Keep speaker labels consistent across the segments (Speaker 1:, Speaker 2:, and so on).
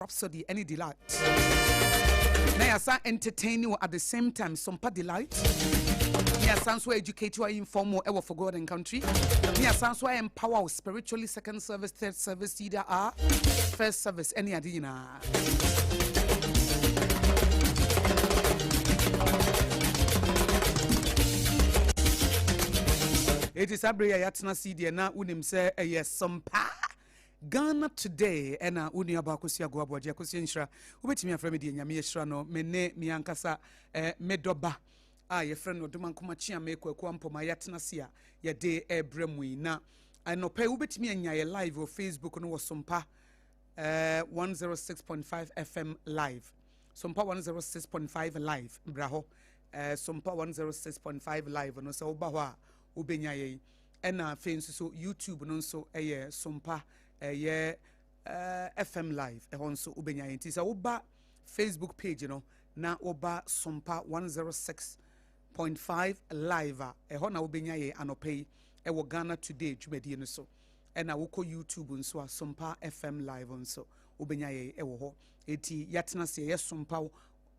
Speaker 1: Rhapsody, any delight. Nayasa entertain you at the same time, Sompa delight. Nayasa so educate you, inform you ever for God and country. Nayasa so empower spiritually, second service, third service, either are first service, any adina. It is Abria Yatna CD na unim say yes Sompa Ghana today ena uni Akosua Aboagye Obrempong ubetimi afrɛ me de nyame yɛhra no menne mi ankasa medoba ye friend oduma nkoma chia me kwaku ampoma yatena se a ye de ebremu yi na anopa ubetimi anya ye live on Facebook no Sompa 106.5 FM live Sompa 106.5 live braho Sompa 106.5 live no se oba ho a ubenya ye ena fensu so YouTube no so Sompa FM live ehonso ubenya yenti sa oba Facebook page no na oba Sompa 106.5 live ehona ubenya ye anopei ewo Ghana today dwumadi no so ena woko YouTube nso a Sompa FM live nso ubenya ye ewo ho eti yatena se ye Sompa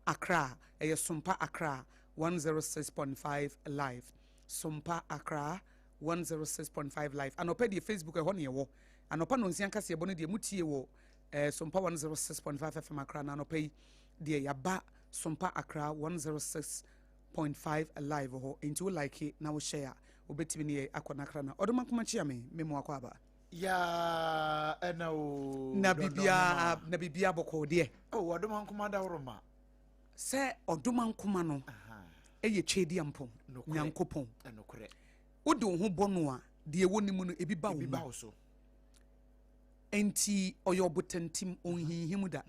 Speaker 1: Accra Sompa Accra 106.5 live Sompa Accra 106.5 live anopei di Facebook ehona ye wo anopa no nsianka se ebono de mutie wo Sompa 106.5 FM Accra na anopa de yaba Sompa Accra 106.5 live ho into like na wo share obetimi ne akona Accra na odoma kuma chia me memo akwa aba
Speaker 2: ya ena o
Speaker 1: na bibia boko de
Speaker 2: odoma kuma da woroma
Speaker 1: se odoma nkuma no eye twedi ampon nyankopon
Speaker 2: enokore
Speaker 1: wode wo ho bono a de woni mu no ebi ba wo
Speaker 2: so
Speaker 1: enti oyo botantim onhinhim da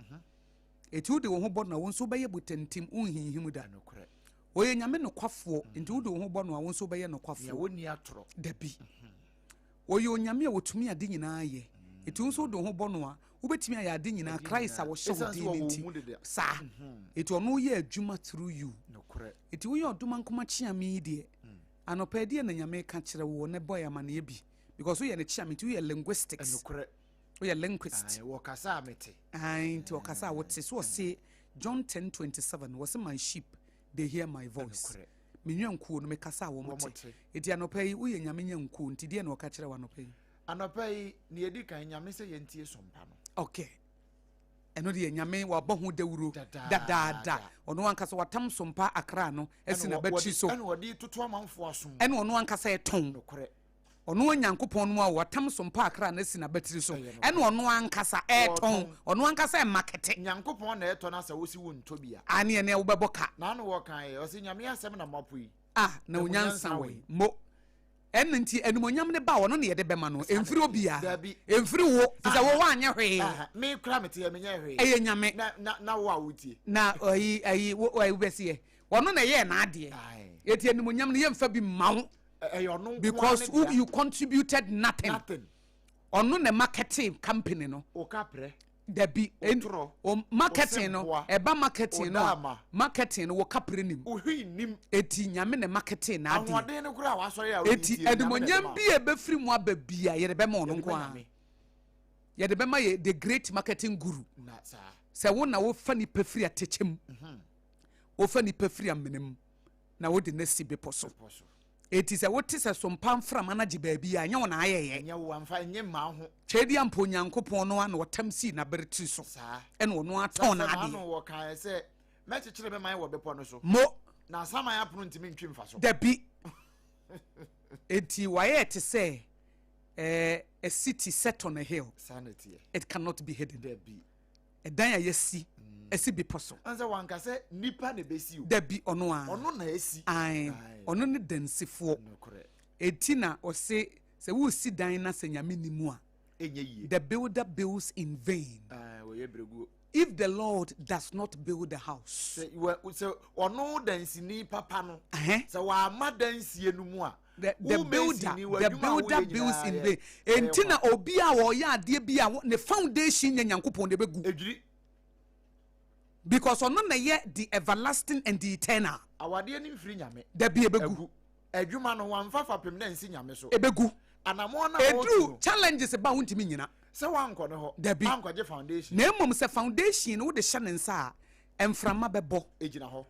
Speaker 1: eti wode wo ho bɔ no wo nso bɛyɛ botantim onhinhim da
Speaker 2: nokore
Speaker 1: oye nyame no kwafo enti wode wo ho bɔ no wo nso bɛyɛ no kwafo
Speaker 2: ya woni atoro
Speaker 1: dabi oye onyame a wotumi ade nyinaa yɛ eti nso wode wo ho bɔ no a wobetumi ayɛ ade nyinaa Christ a wo hyɛ wo din enti sa eti ono yɛ adwuma through you
Speaker 2: nokore
Speaker 1: eti wo yɛ odoma nkoma chiame de anopa de na nyame ka kyerɛ wo ne boy amane bi because wo yɛ ne chiame enti wo yɛ linguistics
Speaker 2: nokore
Speaker 1: we are linguist.
Speaker 2: Wakasa mete.
Speaker 1: To wakasa what so say John 10:27 was my sheep they hear my voice. Me nyanku no me kasa wo mote. Eti anopai wo ye nyame nyanku nti de na waka kire wa anopai.
Speaker 2: Anopai ne edi kan nyame se yentie Sompa no.
Speaker 1: Okay. Eno de nyame wa bɔ ho dawuro da. Ono ankasa watam Sompa Accra no esi na batri so.
Speaker 2: Eno odi toto amanfo asom.
Speaker 1: Eno ono ankasa eton.
Speaker 2: Nokore.
Speaker 1: Ono nyankopon no a watam Sompa Accra na si na batiri so ene ono ankasa eton ono ankasa e market
Speaker 2: nyankopon na eton asa wosi wo ntobia
Speaker 1: ane ene wo beboka
Speaker 2: na no wo kan e o se nyame asem na mapoi
Speaker 1: na onyansa we mo enne nti enumonyam ne ba wono ne yede bema no emfiri obia emfiri wo fisa wo wanye hwe
Speaker 2: me kra mete ye menye hwe
Speaker 1: eye nyame
Speaker 2: na wo awutie
Speaker 1: na ayi wo bese wono na ye na ade eti enumonyam ne yemfa bi mawo because you contributed nothing. Ono ne marketing company no.
Speaker 2: Okapre.
Speaker 1: Debi marketing no. Eba marketing no. Marketing no okapre nim.
Speaker 2: Ohinim.
Speaker 1: Eti nyame ne marketing na ade.
Speaker 2: Anwade ne kura wasori ya
Speaker 1: eti edumonyam bi ebefiri mu ababia ye de be ma ono nko a. Ye de be ma ye the great marketing guru.
Speaker 2: Na sa.
Speaker 1: Se wo na wo fa ni pefiri atechem. Wo fa ni pefiri amenem. Na wo de na si be poso. Eti se wote se Sompa mfra manage baabi a nya wona ayeye
Speaker 2: nya wo amfa nye ma ho
Speaker 1: twedi ampo nyankopon no na wotam si na beretri so ene wono aton na ade
Speaker 2: no wo kan se mechekere be man wo bepo no so
Speaker 1: mo
Speaker 2: na sama ya pru ntimi ntwi mfa so
Speaker 1: dabi eti waye te se a city set on a hill
Speaker 2: sanity
Speaker 1: it cannot be hidden
Speaker 2: dabi
Speaker 1: edan yesi esi bi poso
Speaker 2: anza wanka se nipa ne besi o
Speaker 1: dabi ono a
Speaker 2: ono na esi
Speaker 1: ono ne dansifo eti na o se wo si dan na se nyame nimu a
Speaker 2: enye yi
Speaker 1: the builder builds in vain
Speaker 2: wo ye bregu
Speaker 1: if the Lord does not build the house
Speaker 2: se ono dansini papa no se wa ma dansie no mu a
Speaker 1: the builder builds in vain enti na obi a wo ya ade bi a ne foundation nyankopon de begu
Speaker 2: edwiri
Speaker 1: because ono na ye the everlasting and the eternal
Speaker 2: awade ani mfiri nyame
Speaker 1: da bi ebegu
Speaker 2: adwuma no wan fafa pem na nsi nyame so
Speaker 1: ebegu
Speaker 2: anamo na
Speaker 1: edru challenges ba wontimi nyina
Speaker 2: sɛ wankɔ ne hɔ
Speaker 1: dabi
Speaker 2: ankɔgye foundation
Speaker 1: na mmom sɛ foundation no wode hyɛ ne nsa a mframa bɛbɔ
Speaker 2: egyina hɔ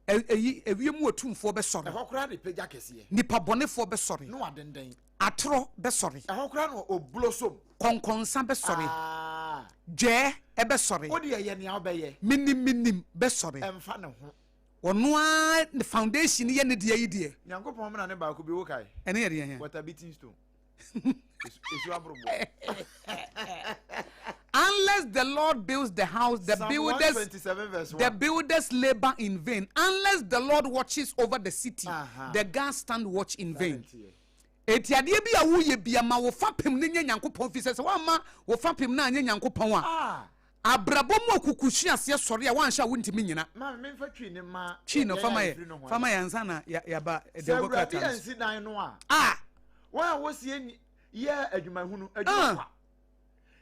Speaker 1: ewiem otumfoɔ bɛsɔre
Speaker 2: ɛhɔ koraa de pagya kɛseɛ
Speaker 1: nipa bɔnefoɔ bɛsɔre
Speaker 2: no adenden
Speaker 1: atorɔ bɛsɔre
Speaker 2: ɛhɔ koraa no obulosom
Speaker 1: kɔnkɔnsa bɛsɔre gyɛɛ ɛbɛsɔre
Speaker 2: wode yɛyɛ nea wobɛyɛ
Speaker 1: minim bɛsɔre
Speaker 2: ɛmfa ne ho
Speaker 1: ɔno a ne foundation yɛ ne deɛ yi deɛ
Speaker 2: nyankopɔn mena ne baako bi wo kae
Speaker 1: ɛne yɛ deɛ
Speaker 2: water beating stone esu aborobo
Speaker 1: unless the Lord builds the house, the builders labor in vain. Unless the Lord watches over the city, the guards stand watch in vain. Etiade bi a wo ye bia ma wo fapem ne nyankopɔn fi sɛ wa ma wo fapem na anya nyankopɔn a abrabɔ mu akukuhwe ase sɔre a wanhya wo ntimi nyina
Speaker 2: ma me fa twi ne ma
Speaker 1: twi no fama yɛ ansa na ya ba
Speaker 2: democrat ansi dan no a wa wo sie ye adwumahunu adwuma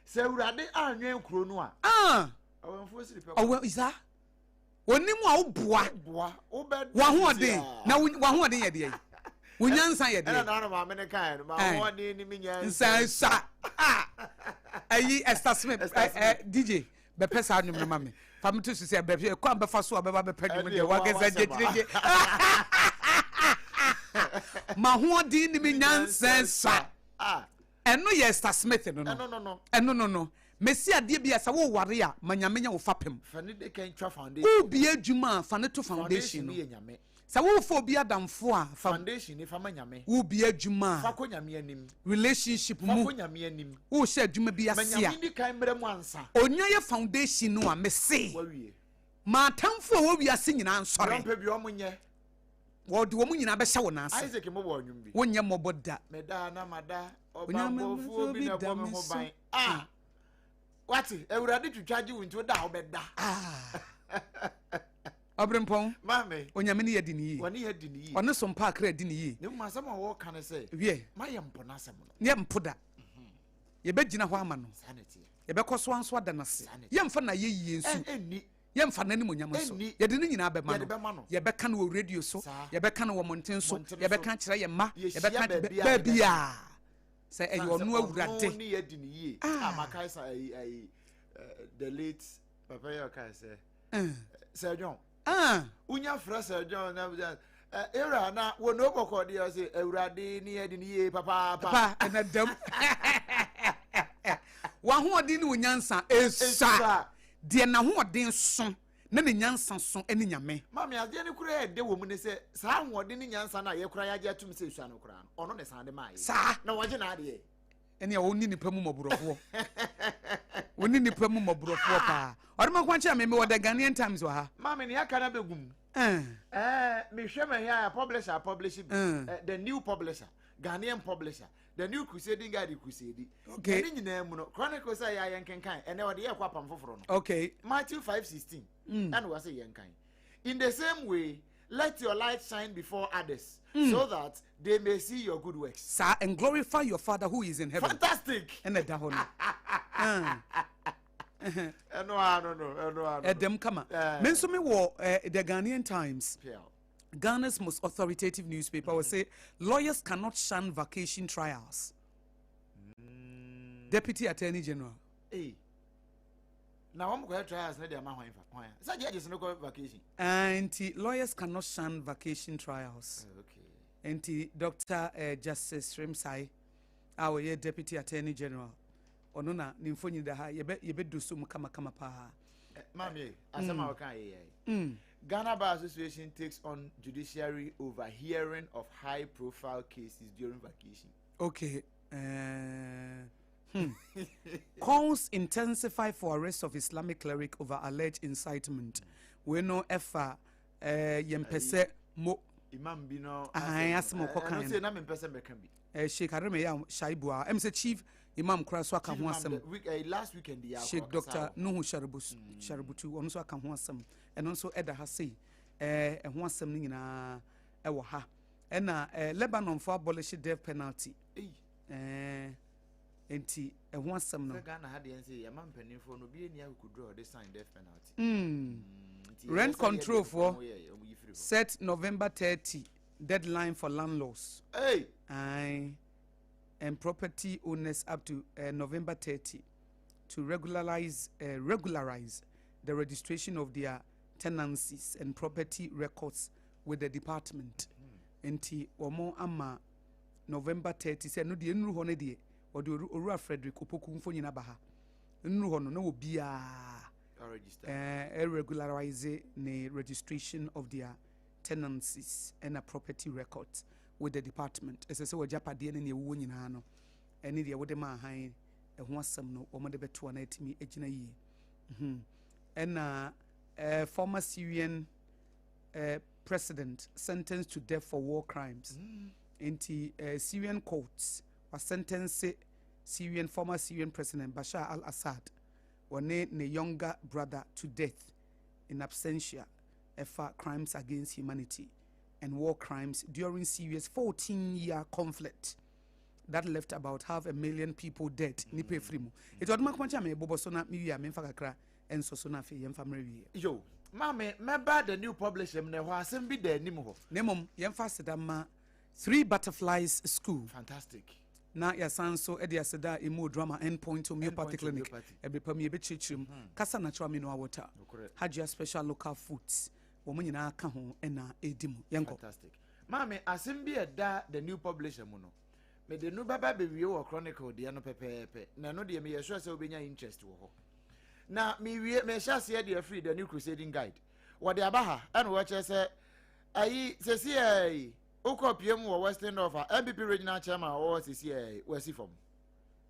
Speaker 2: sɛ awurade anwen kuro no a awamfo siri pɛ
Speaker 1: ɔwɔ isa onim a wo boa
Speaker 2: wo bɛ
Speaker 1: wa hoɔden na wa hoɔden yɛ de wo nyansa yɛ de
Speaker 2: ɛna na ma me ne kan no ma hoɔden ni me nyansa
Speaker 1: nsa ayi Esther Smith DJ bɛpɛ saa nwom no ma me fa me to so sɛ bɛpɛ kwan bɛfa so a bɛba bɛpɛ nwom de wa gɛsɛ gyegyegye ma hoɔden ni me nyansa nsa ɛno yɛ Esther Smith no ɛno mesi adeɛ bi asa wo ware a manyamenya wo fapem
Speaker 2: fa ne de kan twa foundation
Speaker 1: wo bi adwuma fa ne to foundation no sa wo fo bi adamfo a
Speaker 2: foundation ni fa manyame
Speaker 1: wo bi adwuma
Speaker 2: fa ko nyame anim
Speaker 1: relationship mu
Speaker 2: fa ko nyame anim
Speaker 1: wo hye adwuma bi ase a
Speaker 2: manyame di kan mre mu ansa
Speaker 1: onya ye foundation no a mese
Speaker 2: wawie
Speaker 1: ma tamfo wo wi ase nyina nsɔre
Speaker 2: mpa bi omunye
Speaker 1: wo de wo mu nyina bɛhyɛ wo na ase
Speaker 2: Isaac mo bo nwum bi
Speaker 1: wo nyɛ mɔbɔ da
Speaker 2: meda na mada ɔbambɔfo bi na bɔ me ho ban wati awurade twitwaje wo nti wo da wo bɛda
Speaker 1: Obrempong
Speaker 2: mame
Speaker 1: onyame ne yɛ di ne yi
Speaker 2: wɔne yɛ di ne yi
Speaker 1: ɔne Sompa akra di ne yi
Speaker 2: ne mu asɛm a wo ka ne sɛ
Speaker 1: wie
Speaker 2: ma yɛ mpo na asɛm no
Speaker 1: ne mpo da yɛbɛgyina hɔ ama no yɛbɛkɔ so anso ada nase yɛmfa na yɛyie nsu yɛmfa na ne monyam so yɛde ne nyinaa bɛma no yɛbɛka no wɔ radio so yɛbɛka no wɔ monten so yɛbɛka kyerɛ yɛ ma yɛbɛka baabia sɛ ɛyɛ ɔno awurade
Speaker 2: ne yɛ di ne yi makae sa the late papa yɛ ɔkae sɛ Sir John unya fra Sir John na era na wo no bɔkɔ de ɔse awurade ne yɛ di ne yi papa
Speaker 1: ɛna dam wa hoɔden ne onyansa esa deɛ na hoɔden so na ne nyansa so ɛne nyame
Speaker 2: mami adeɛ ne kura yɛ de wɔ mu ne sɛ saa hoɔden ne nyansa na yɛ kura yɛ atum sɛ esua no kura no ɔno ne san de ma yɛ
Speaker 1: saa
Speaker 2: na wɔgye na adeɛ
Speaker 1: ɛne wɔn nipa mu mɔborɔfoɔ wɔn nipa mu mɔborɔfoɔ paa ɔdɔm akwan kyerɛ me wɔ the Ghanaian Times wɔ ha
Speaker 2: mami ne aka na begum me hwɛ me here publisher the new publisher Ghanaian publisher the new crusading guy the crusade
Speaker 1: okay
Speaker 2: ne nyinaa mu no chronicles a yɛ nkenkan ɛnɛ wɔde yɛ kɔ apam foforo no
Speaker 1: okay
Speaker 2: Matthew 5:16 and was yɛ nkan in the same way let your light shine before others so that they may see your good works
Speaker 1: sir and glorify your Father who is in heaven
Speaker 2: fantastic
Speaker 1: ɛnɛ da hɔ no
Speaker 2: no
Speaker 1: ɛdɛm kama me nso me wɔ the Ghanaian Times Ghana's most authoritative newspaper will say lawyers cannot shun vacation trials. Deputy Attorney General.
Speaker 2: Hey. Now I'm going to trials. Let them know why. So judges no go vacation.
Speaker 1: And lawyers cannot shun vacation trials.
Speaker 2: Okay.
Speaker 1: And Dr. Justice Remsai, our Deputy Attorney General. Onona nimfonyi da ha yebe do so kama pa.
Speaker 2: Mami, asema wakai. Ghana Bar Association takes on judiciary over hearing of high-profile cases during vacation.
Speaker 1: Okay. Calls intensify for arrest of Islamic cleric over alleged incitement. We know efa yempese mo
Speaker 2: Imam Bino.
Speaker 1: Asmo kokan.
Speaker 2: Say na mempese mekambi.
Speaker 1: Sheikh Areme ya Shaibua. Say Chief Imam Kraswa kan ho asem.
Speaker 2: Last weekend ya.
Speaker 1: Sheikh Dr. Nuhu Shaributu ono so kan ho asem. And also Eda Hase, and one something in a waha. And Lebanon for abolish death penalty. And one some
Speaker 2: Ghana had the answer, a man penny for no being who could draw the sign death penalty.
Speaker 1: Rent control for set November 30 deadline for landlords.
Speaker 2: Hey,
Speaker 1: and and property owners up to November 30 to regularize the registration of their tenancies and property records with the department. Enti omo ama November 30 say no de nru ho ne de o de Owura Frederick Opoku mfo nyina ba ha. Nru ho no na obia regularize the registration of their tenancies and a property records with the department. As I say, Japade and the woman in and the other man high a wasam no or mother to an etimi ejina ye. And former Syrian president sentenced to death for war crimes. Into Syrian courts was sentenced former Syrian president Bashar al-Assad or ne younger brother to death in absentia for crimes against humanity and war crimes during serious 14-year conflict that left about 500,000 people dead. Nipe frimu. It was makwancha me bobo sona miya me fakakra enso sona fe yemfa mrewie.
Speaker 2: Yo, mame, remember the new publisher ne ho asem bi da anim ho.
Speaker 1: Nemom yemfa sedama 3 Butterflies School.
Speaker 2: Fantastic.
Speaker 1: Na ya sanso edi aseda emo drama endpoint homeopathy clinic. Ebe pam ye be chichim. Kasa natural mineral water. Hajia special local foods. Woman nyina aka ho na edimu. Yenko.
Speaker 2: Fantastic. Mame, asem bi da the new publisher mu no. Me de no baba be wie wo chronicle de no pepepe. Na no de me yesho se obenya interest wo ho. Na me wie me sha se de free the new crusading guide. Wo de abaha and wo che se ayi sesi ai ukopiem wo Western Offer MPP regional chairman wo sesi ai wasi from.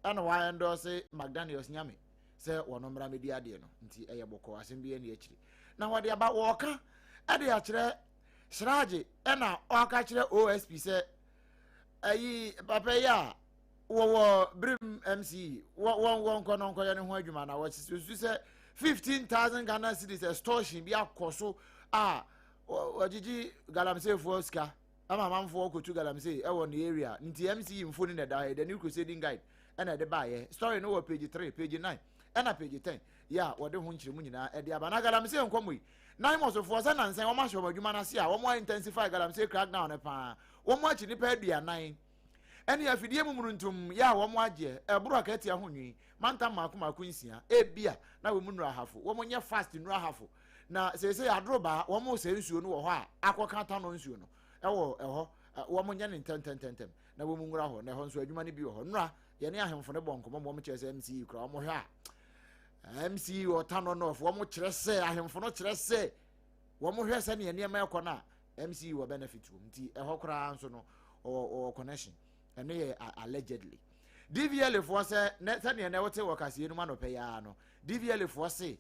Speaker 2: Ana wa endorse McDaniels nyame se wono mra me di ade no nti eye boko asem bi ene akiri. Na wo de aba wo ka ade a kire Sraje ena o ka kire OSP se ayi papa ya wo brim MC won kono nkoye ne ho adwuma na wo su se 15,000 Ghana cedis extortion bi akoso wajiji galamsey for Oscar ama manfo okotu galamsey e won area nti MC mfo ni na da the new crusading guide ena de baye story no page 3 page 9 ena page 10 ya wo de ho nkyiremu nyina e de abana galamsey nkomui 9 months of force na nsen wo ma hwe adwuma na se a wo mo intensify galamsey crackdown ne pa wo mo achi ni pa aduanan ene afidie mumuruntum ya wo mo agye eburu akati ahonwi manta maku nsia ebia na wo munura hafo wo mo nye fast nura hafo na sese adroba wo mo se nsuo no wo ho a akoka ta no nsuo no eho wo mo nye ne tentem na wo munura ho na ho nso adwuma ne bi wo ho nura ye ne ahemfo ne bonkomo mo kire se MC kura wo mo hwe a MC wo ta no no wo mo kire se ahemfo no kire se wo mo hwe se ne ne ma ekọ na MC wo benefit wo nti eho kura nso no o connection and allegedly DVL for say net and na wote workers yenu ma no pay ya no DVL for say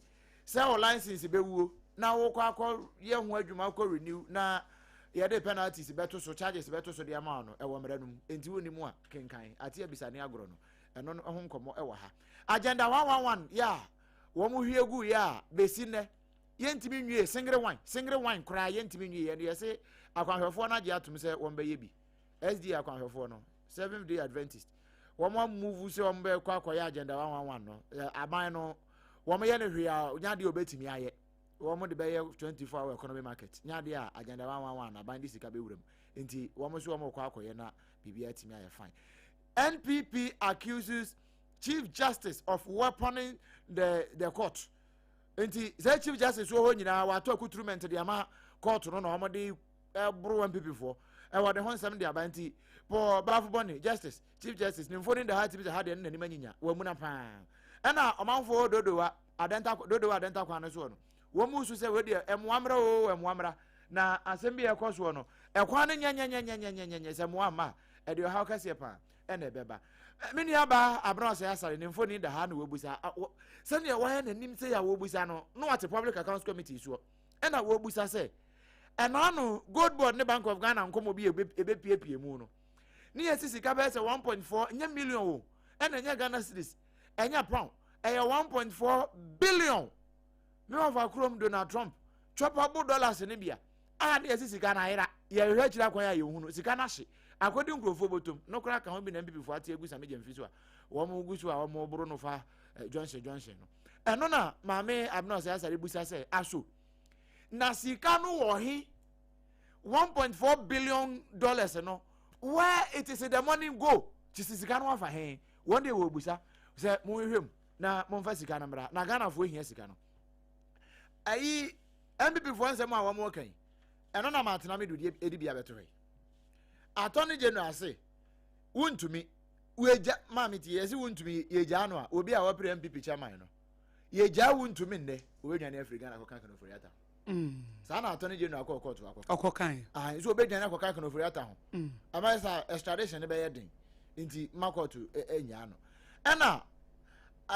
Speaker 2: o license be wuo na wo akọ ye ho adwuma akọ renew na ye de penalties beto so charges beto so de amount no e wo mranum enti woni mu a kenkan ati abisane agro no eno ho nkomo e wo ha agenda 111 ya wo mu hwie gu ya besi ne ye ntimi nwie singre wine kra ye ntimi nwie ye se akwanhwefo na je atum se wo mbe ye bi SD akwanhwefo no 7th Day Adventist womo move se won be kwa akoya agenda 111 no aban no womo ye ne hwe a nyade obetimi aye womo de be 24 hour economy market nyade a agenda 111 aban di sika be wuram enti womo so womo kwa akoye na bibia timi aye fine. NPP accuses Chief Justice of weaponing the court enti say Chief Justice wo ho nyina wa to accoutrement de ama court no na womo de bro NPP for e wa de hon sem de abanti for Bravo Bonny Justice Chief Justice ni mfoni da hati bi ha de nani manyinya wa mu na pa ena omanfo dodowa adenta kwa no so no wo mu su se we de emwamra na asem bi ekoso no ekwa no nyanya se muama e de ha kase pa ena beba mini aba abra se asare ni mfoni da ha no wobusa se ne wa na nim se ya wobusa no what Public Accounts Committee so ena wobusa se ena no Gold Board ne Bank of Ghana nkomo bi ebe pie mu no ni yesi ka be se 1.4 nya million o ena nya Ghana cedis enya pound e 1.4 billion me of akrom Donald Trump chopable dollars ne bia ni yesi sika na ira ye hwe kira kwan ya ye hunu sika na hye akodi nkrofo botom no kra ka ho bi na MPP fo ate agusa meje mfiso a wo mo gusu a wo mo buru no fa Johnson no eno na maame abna se asare busa se aso na sika no wo he 1.4 billion dollars no where it is the money go chisi sika no afa hen one day wo busa say mo hwem na mo fa sika na mra na Ghana fo hia sika no ayi MPP fo nsem a wo mo kan eno na matena me do edi bia beto he Attorney General say wuntumi weja mamiti yesi wuntumi yeja no a obi a wo pre MPP chairman no yeja wuntumi nde obedwane Africa na kokan no foriata sa na Attorney General ko court
Speaker 1: akokan
Speaker 2: so obedwane kokan no foriata ho ama sa extradition ne be yedin nti makoto enya no ena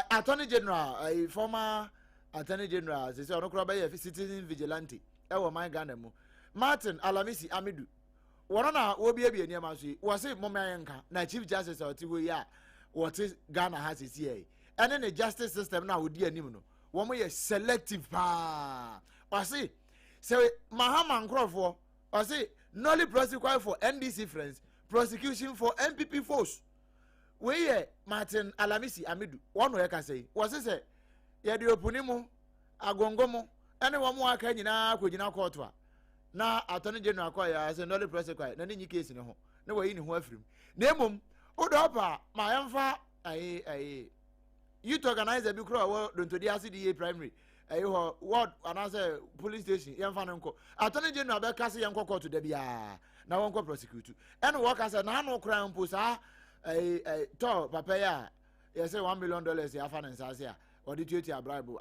Speaker 2: Attorney General former Attorney General say onokro be ye citizen vigilante e wo man Ghana mu Martin Alamisi Amidu wono na obiebie niam aso wo se momayenka na Chief Justice otiwo ya what Ghana has is here ene ne justice system na odi anim no wo mo ye selective pa o se Mahama Nkrofo o se nolly prosecute for NDC friends prosecution for MPP force we ye Martin Alamisi Amidu wono ye ka say wo se ye de opunimu agongomo ene wo mo aka nyina akogina court a na Attorney General akoya say nolly prosecute na ni case ne ho na wayi ne ho afirim na emom odopa ma yemfa youth organizer bi kro wo dontodi asidi primary ho ward anase police station yemfa no nko Attorney General be kase yenko court da bia na wonko prosecute ene wo kase na no kra mpo sa to papa ya say $1 million ya fa nsase a odi tueti abribe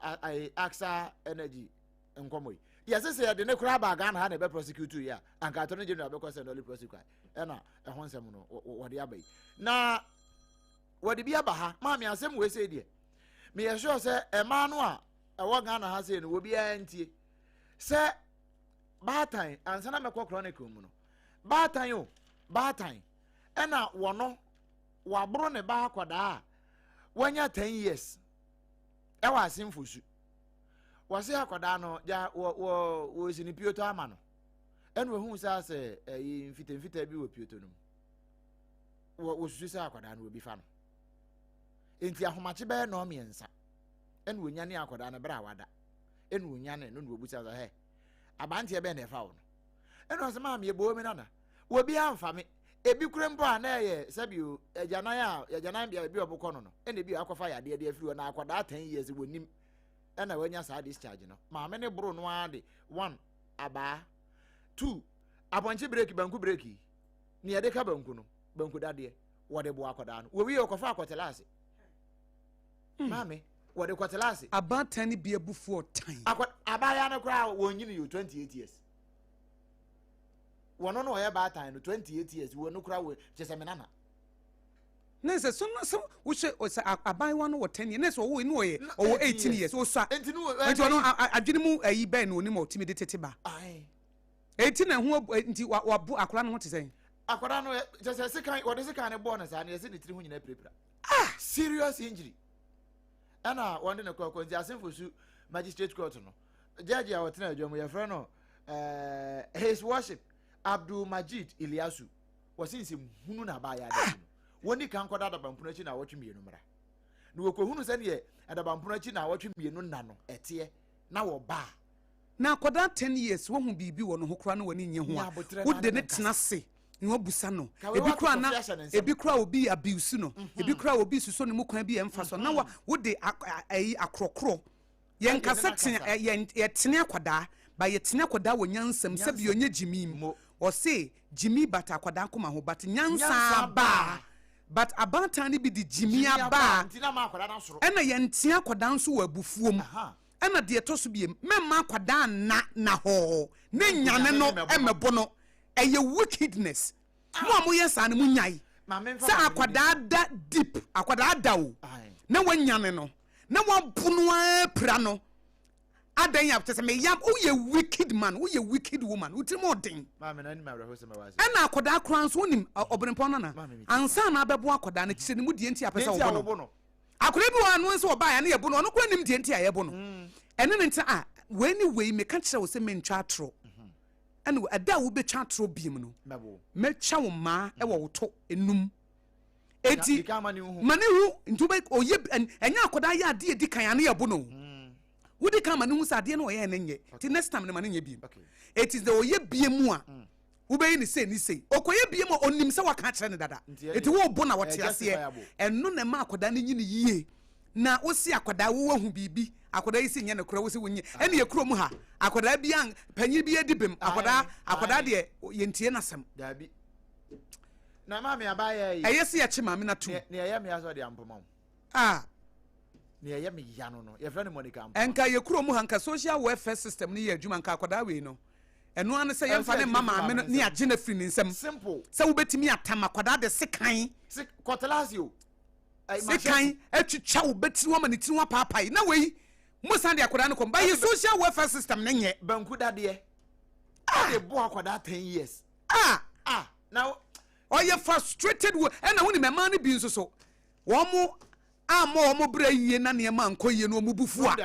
Speaker 2: AXA energy nkomoy yes say de ne kura ba Ghana ha na be prosecute ya anka Attorney General be kose no prosecute ena ho nsem no wode abai na wode bia ba ha ma me asem we say de me ye sure say e ma no a e wo Ghana ha say no wo bia ntie say batan ansa na mekọ chronicle mu no batan ena wono wabro ne ba akwada a wanya 10 years e wa asimfusu wase akwada no ja wo sini pioto ama no enu ehu sa se mfita bi wo pioto no wo susu sa akwada no obi fa no enti ahomache be no miensa enu wonyane akwada no bra wada enu wonyane no no obusa he abante be na fa wo no enu se ma me ebo mi nana wo bi amfa me ebi kurempo a na ye sabio ejanan bia bi obukọ no ene bi akwafa ya de afiri na akwada 10 years wonim ena wanya sa discharge no ma me ne bro no ade 1 aba 2 abonche break banku break ni ede ka banku no banku dade wode bo akwada no wo wi okofa akwatelase mame wode kwatelase
Speaker 1: aba 10 bi abufu otan
Speaker 2: aba ya no kra wonyini you 28 years wono no ye ba tan no 28 years wono kra we chesemenana
Speaker 1: nese so wo she abai wa no 10 years nese wo no ye o 18 years o so
Speaker 2: enti no
Speaker 1: adwene mu ayi ben no ni mo timi de tete ba ai 18 na ho enti wabu akora no ho te sen
Speaker 2: akora no chese sekan wo de sekan ne bo na sa na ye se ne tiri ho nyina prepra serious injury ana wonde ne kwa nti asemfosu magistrate court no judge a wotena adwom ye frɛ no his worship Abdul Majid Iliasu wasinse hunu na ba ya da woni kan koda da bampuno chi na wotwe mienu mra na wokohunu se ne da bampuno chi na wotwe mienu nna no ete na wo ba
Speaker 1: na koda 10 years wo hu bibi wo no hokora no woni nye ho a wo de ne tena se ni wo busa no ebi kura obi abuse no ebi kura obi suso ne mu kwan bi emfa so na wo de akrokro yen kasa ye tene akoda ba ye tene akoda wo nyansam se bi onye jimim o se jimi bata akoda koma ho but nyansa ba but abanta ne bi di jimi aba
Speaker 2: ntina ma akoda na soro
Speaker 1: ena ye ntia akoda nso wa bufuom ena de to so biem memma akoda na ho ne nyane no emebo no eye wickedness mo amoye sa ne munyai sa akoda da deep akoda da o na wanyane no na wabuno apra no adan ya tese me yam o ye wicked man o ye wicked woman utimo den
Speaker 2: ma me na ni ma reho se ma wazi
Speaker 1: ana akoda kran so nim Obrempong na ansa na abebo akoda na kise ne mu die nti apesa wo no akoda bi wa no nso oba ya na ye bo no no kura nim die nti ya bo no ene ne nti we ni we me ka kire wo se me ntwa atro ene ada wo be twa atro biem no me twa wo ma e wo to enum eti mani hu ntube oye enya akoda ya ade edi kan ya na ye bo no wudi kama ne hu sa de no ye na nye ti next time ne ma ne nye bi it is the oye bie mu a Ube ni say. Okoye biem onim se waka kire ne dada. Eti wo bo na wote ase. Eno na ma akoda ne nyine yie. Na wosi akoda wo hu bibi. Akoda yi si nye ne kura wosi wonye. Ene ye kuro mu ha. Akoda bi an panyi bi adibem. Akoda de yentie nasem.
Speaker 2: Dabi. Na ma me abaye yi.
Speaker 1: Eyesi ye chi ma me na tu.
Speaker 2: Ne ye me aso de ampoma. Ne ye me ya no. Ye friend Monica ampoma.
Speaker 1: Enka ye kuro mu ha nka social welfare system ni ye adwuma nka akoda we no. Eno ane se ye mfa ne mama me ne agye na firi ne nsam.
Speaker 2: Simple.
Speaker 1: Se wo betimi atam akoda de sekan.
Speaker 2: Kotelasio.
Speaker 1: Sekan etwitwa wo beti wo ma ne tiri wa paapai. Na wei musa de akoda ne kom ba ye social welfare system ne nye.
Speaker 2: Banku dade. They bo akoda 10 years. Now
Speaker 1: you frustrated with and when my money being so. One more more bra ye na ne ma nko ye no mu bufu a.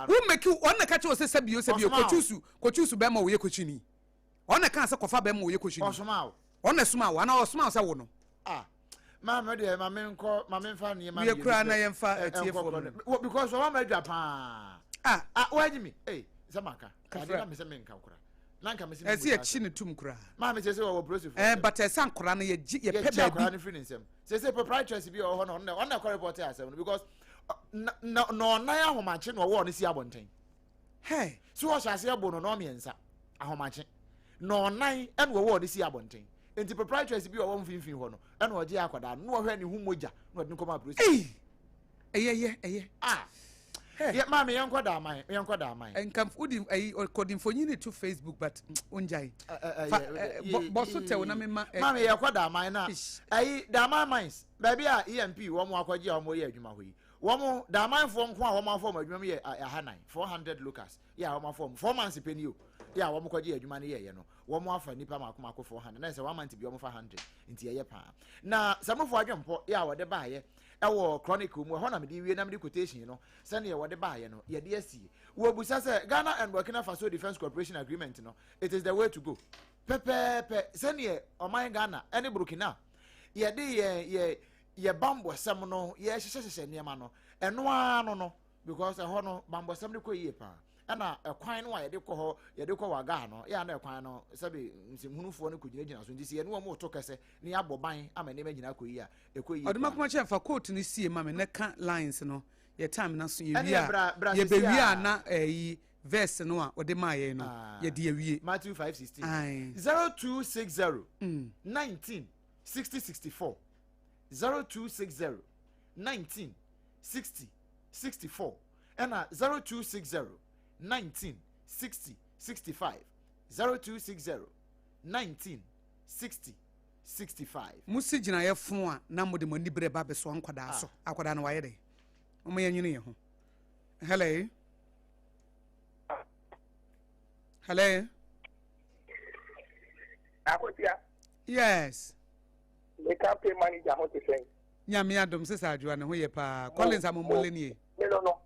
Speaker 1: Who make you on the catch us say bio kochusu be ma wo ye kochini. On the can say kofa be ma wo ye kochini.
Speaker 2: Osuma.
Speaker 1: On the suma wa na osuma say wo no.
Speaker 2: Ma me de ma me nko ma me fa ne ma.
Speaker 1: We kra na ye mfa atiefo.
Speaker 2: Because one ma dwa pa. Why me? Hey, Samaka. I didn't miss me nka kra. Nanka me se
Speaker 1: esi e chi ne tum kra.
Speaker 2: Ma me se wo process.
Speaker 1: But e san kra na ye pe ba bi.
Speaker 2: Say proprietors bi o ho no on na report asem because no na ahomache no wo no si abonten.
Speaker 1: Hey,
Speaker 2: so wo hyase abo no miensa ahomache. No nan en wo no si abonten. Enti proprietors bi o wo mfinfin ho no en wo je akoda no wo hwe ne hu moja no de nkoma process.
Speaker 1: Eye.
Speaker 2: Yeah, mama, yanko da mai.
Speaker 1: And come food according for you to Facebook, but unjai. Bosso tell na me
Speaker 2: mama, yanko da mai na. Da mai mines. Baby EMP, one more kwaji or more year, you mahui. One more da mai form one more form of you a hanai, 400 lucas. Yeah, one more form, 4 months penny you. Yeah, one more kwaji, you money, you know. One more for Nipa Makumako 400. That's a 1 month to be almost 500 into a pa. Now, some of our jump, yeah, what they buy. Our chronicle mo hona me di wie na me quotation no send ye wo de baaye no ye de asi wo busa se Ghana and Burkina Faso Defense Cooperation Agreement no it is the way to go pepe send ye oman Ghana any Burkina ye de ye bambo sem no ye hyehyehye niam no eno ano no because ho no bambo sem de ko yie pa ana ekwan no ye de ko ho ye de ko wa Ghana no ya na ekwan no sabe nsimhunufo no kugina so ndisi ye no mo to kese ne aboban ama ne magina ko yi a ekoyi
Speaker 1: oduma kuma che fa quote ni sie ma me ne ka lines no ye time na so ye be wi na verse no a ode ma ye no ye de awie
Speaker 2: Matthew 5:16 0260 19 60 64 0260 19 60 64 and 0260 19 60 65 0260 19 60 65
Speaker 1: musi gina ye fon a na mode mani bre ba be so ankwada so akwada no waye de o me yanyune ye ho hello
Speaker 3: Akosua
Speaker 1: yes
Speaker 3: the campaign manager how to say
Speaker 1: nyame adom se sa adwa ne ho ye pa Collins amomole nie
Speaker 3: no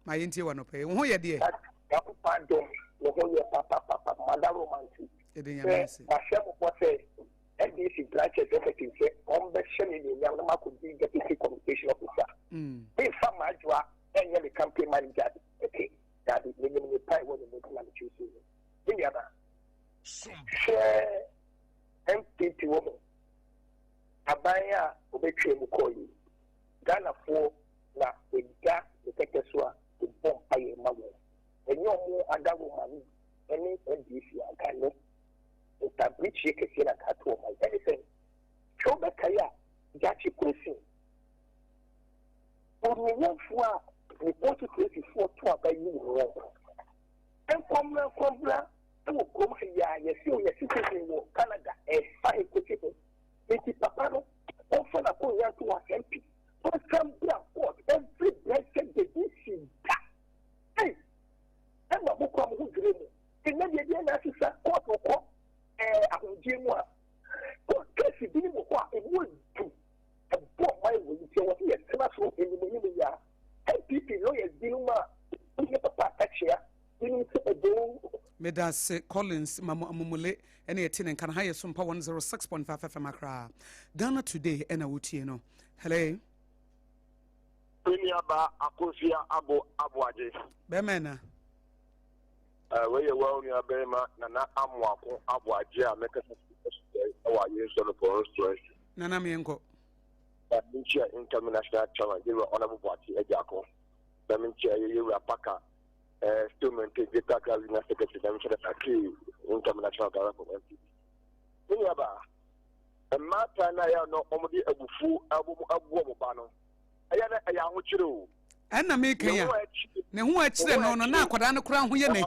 Speaker 1: ma yenti wa no pe ho ye de
Speaker 3: Pardon, the whole year, Papa, Madame Romantic. My chef was say, NDC branch executive say, convection in the Yamama could be deputy communication officer. If some Majua, and the campaign manager, okay, that is the minimum pay when the local manager chooses. In the other, share MPP woman. Abaya, Obetre Mukoi, Ghana for na Ega, the Tekesua, the bomb pay mother. And you more other woman, any NDC, I can know. It's a bridge you can see at home. Anything. Show the Kaya, Jachi Kusin. For me, one for report to 24 to by you. And from there, to come here, you see your citizen in Canada, a fine people. It is Papano, often a call here to us MP. But come here, what every blessed the DC. Hey! And my book on who dream. In the end, I said, what Jimwa. But Casey didn't what it would do. A book my way to what he had classroom in the Minimia. MPP lawyers didn't papa here. Didn't say a do.
Speaker 1: Medas Collins Mamule any 18 and can hire Sompa 106.5 FM Accra. Ghana today and a Wutieno. Hello.
Speaker 3: Akosua Aboagye.
Speaker 1: Bemena.
Speaker 4: where you well near Bema, Nana Amwako, Aboagye Obrempong, Solo for Restaurant.
Speaker 1: Nana Mienko.
Speaker 4: Chair international challenge, you were honorable party, Ejako. Chair, you were Paka, still maintain the Taka in a secretary, international government. A matter I know only a bufu, Abu Bano. I am a chiru.
Speaker 1: And I make a no, it's no, no, Quadana Crown, who you may.
Speaker 4: I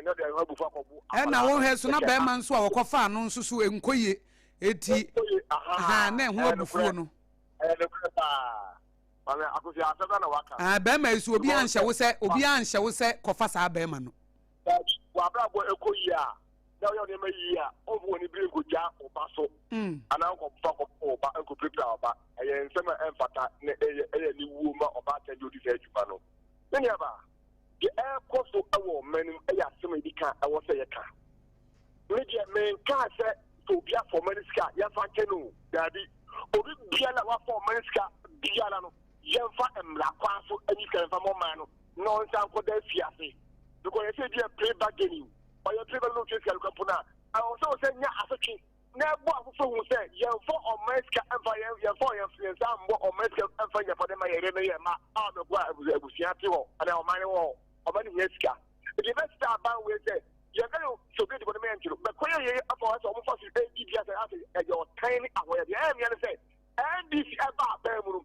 Speaker 4: know they have before.
Speaker 1: And I won't have so Beman so Kofa, non Susu and Koye, 80. Ah, then who are before no. Bema is Obian shall say, Kofasa Beman.
Speaker 4: Wabra boy, now you're the year over when you bring good job or basso. And I'll go fuck up over and go prepare about a summer emphata, a new woman or bat and do this edge. Then you have the air cost of our men, a summy car, I was a car. Media main car said to be for Maniska, Yafakenu, Daddy, or Biana for Maniska, Biano, Yanfa and Laquaso, and you can have more man, no time for their fiancé. Because I said you're play bargaining. Or your people look at Capuna. I also said, yeah, as a king. Never so who said, you're for or Mexican Empire, you're for your friends, I'm more Mexican Empire for them. I remember my arm of what was a Busiatio and our minor wall of any Mexica. If you best start by with it, you're going to be the man to but when you're for us almost 8 years at your tiny away, the enemy said, and this about Bermuda.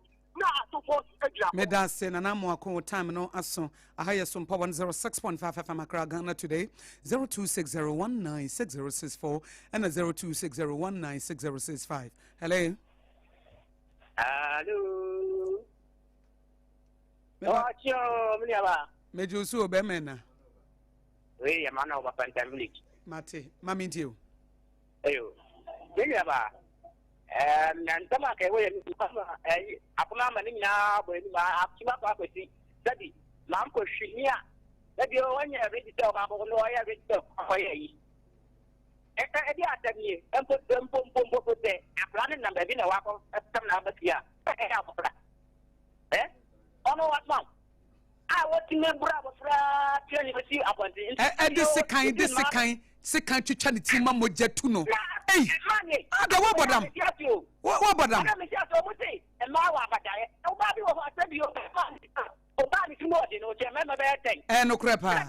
Speaker 1: Medan say na mo akon time no aso ahaya Sompa 106.5 FM Accra Ghana today 0260196064 and 0260196065. Hello.
Speaker 5: Ocho mliaba.
Speaker 1: Mejusu obemena.
Speaker 5: We yamana obapanta village.
Speaker 1: Mate, mami ntiu.
Speaker 5: Ayo. Mliaba. Nantama ke we akuma mani na bo ni ma akuma pa ko si dadi mam ko shinia dadi o wanya register ba ko no ya register ko yi e di atami empo te akran na be bi na wa ko tam na basia e akora ono what man I want to me bra bo fra tell you see appointed Sekan chicha ni tima moja tuno. Hey, ada what badam? What badam? No crepa.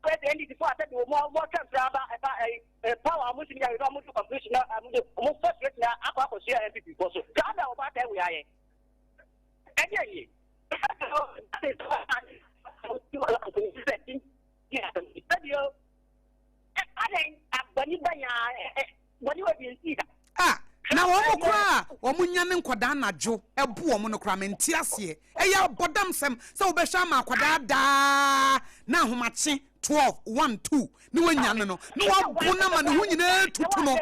Speaker 5: President before I said more power almost in the almost completion almost first now Akosua MP people so God about that we are again
Speaker 1: na wo kra wo munya ne nkoda najo ebu wo no kra menti ase eya bodam sem se wo be hwa ma akoda da na ahomache 12 1 2 ni wanya no ni wa bona ma ne hu nyina tutu no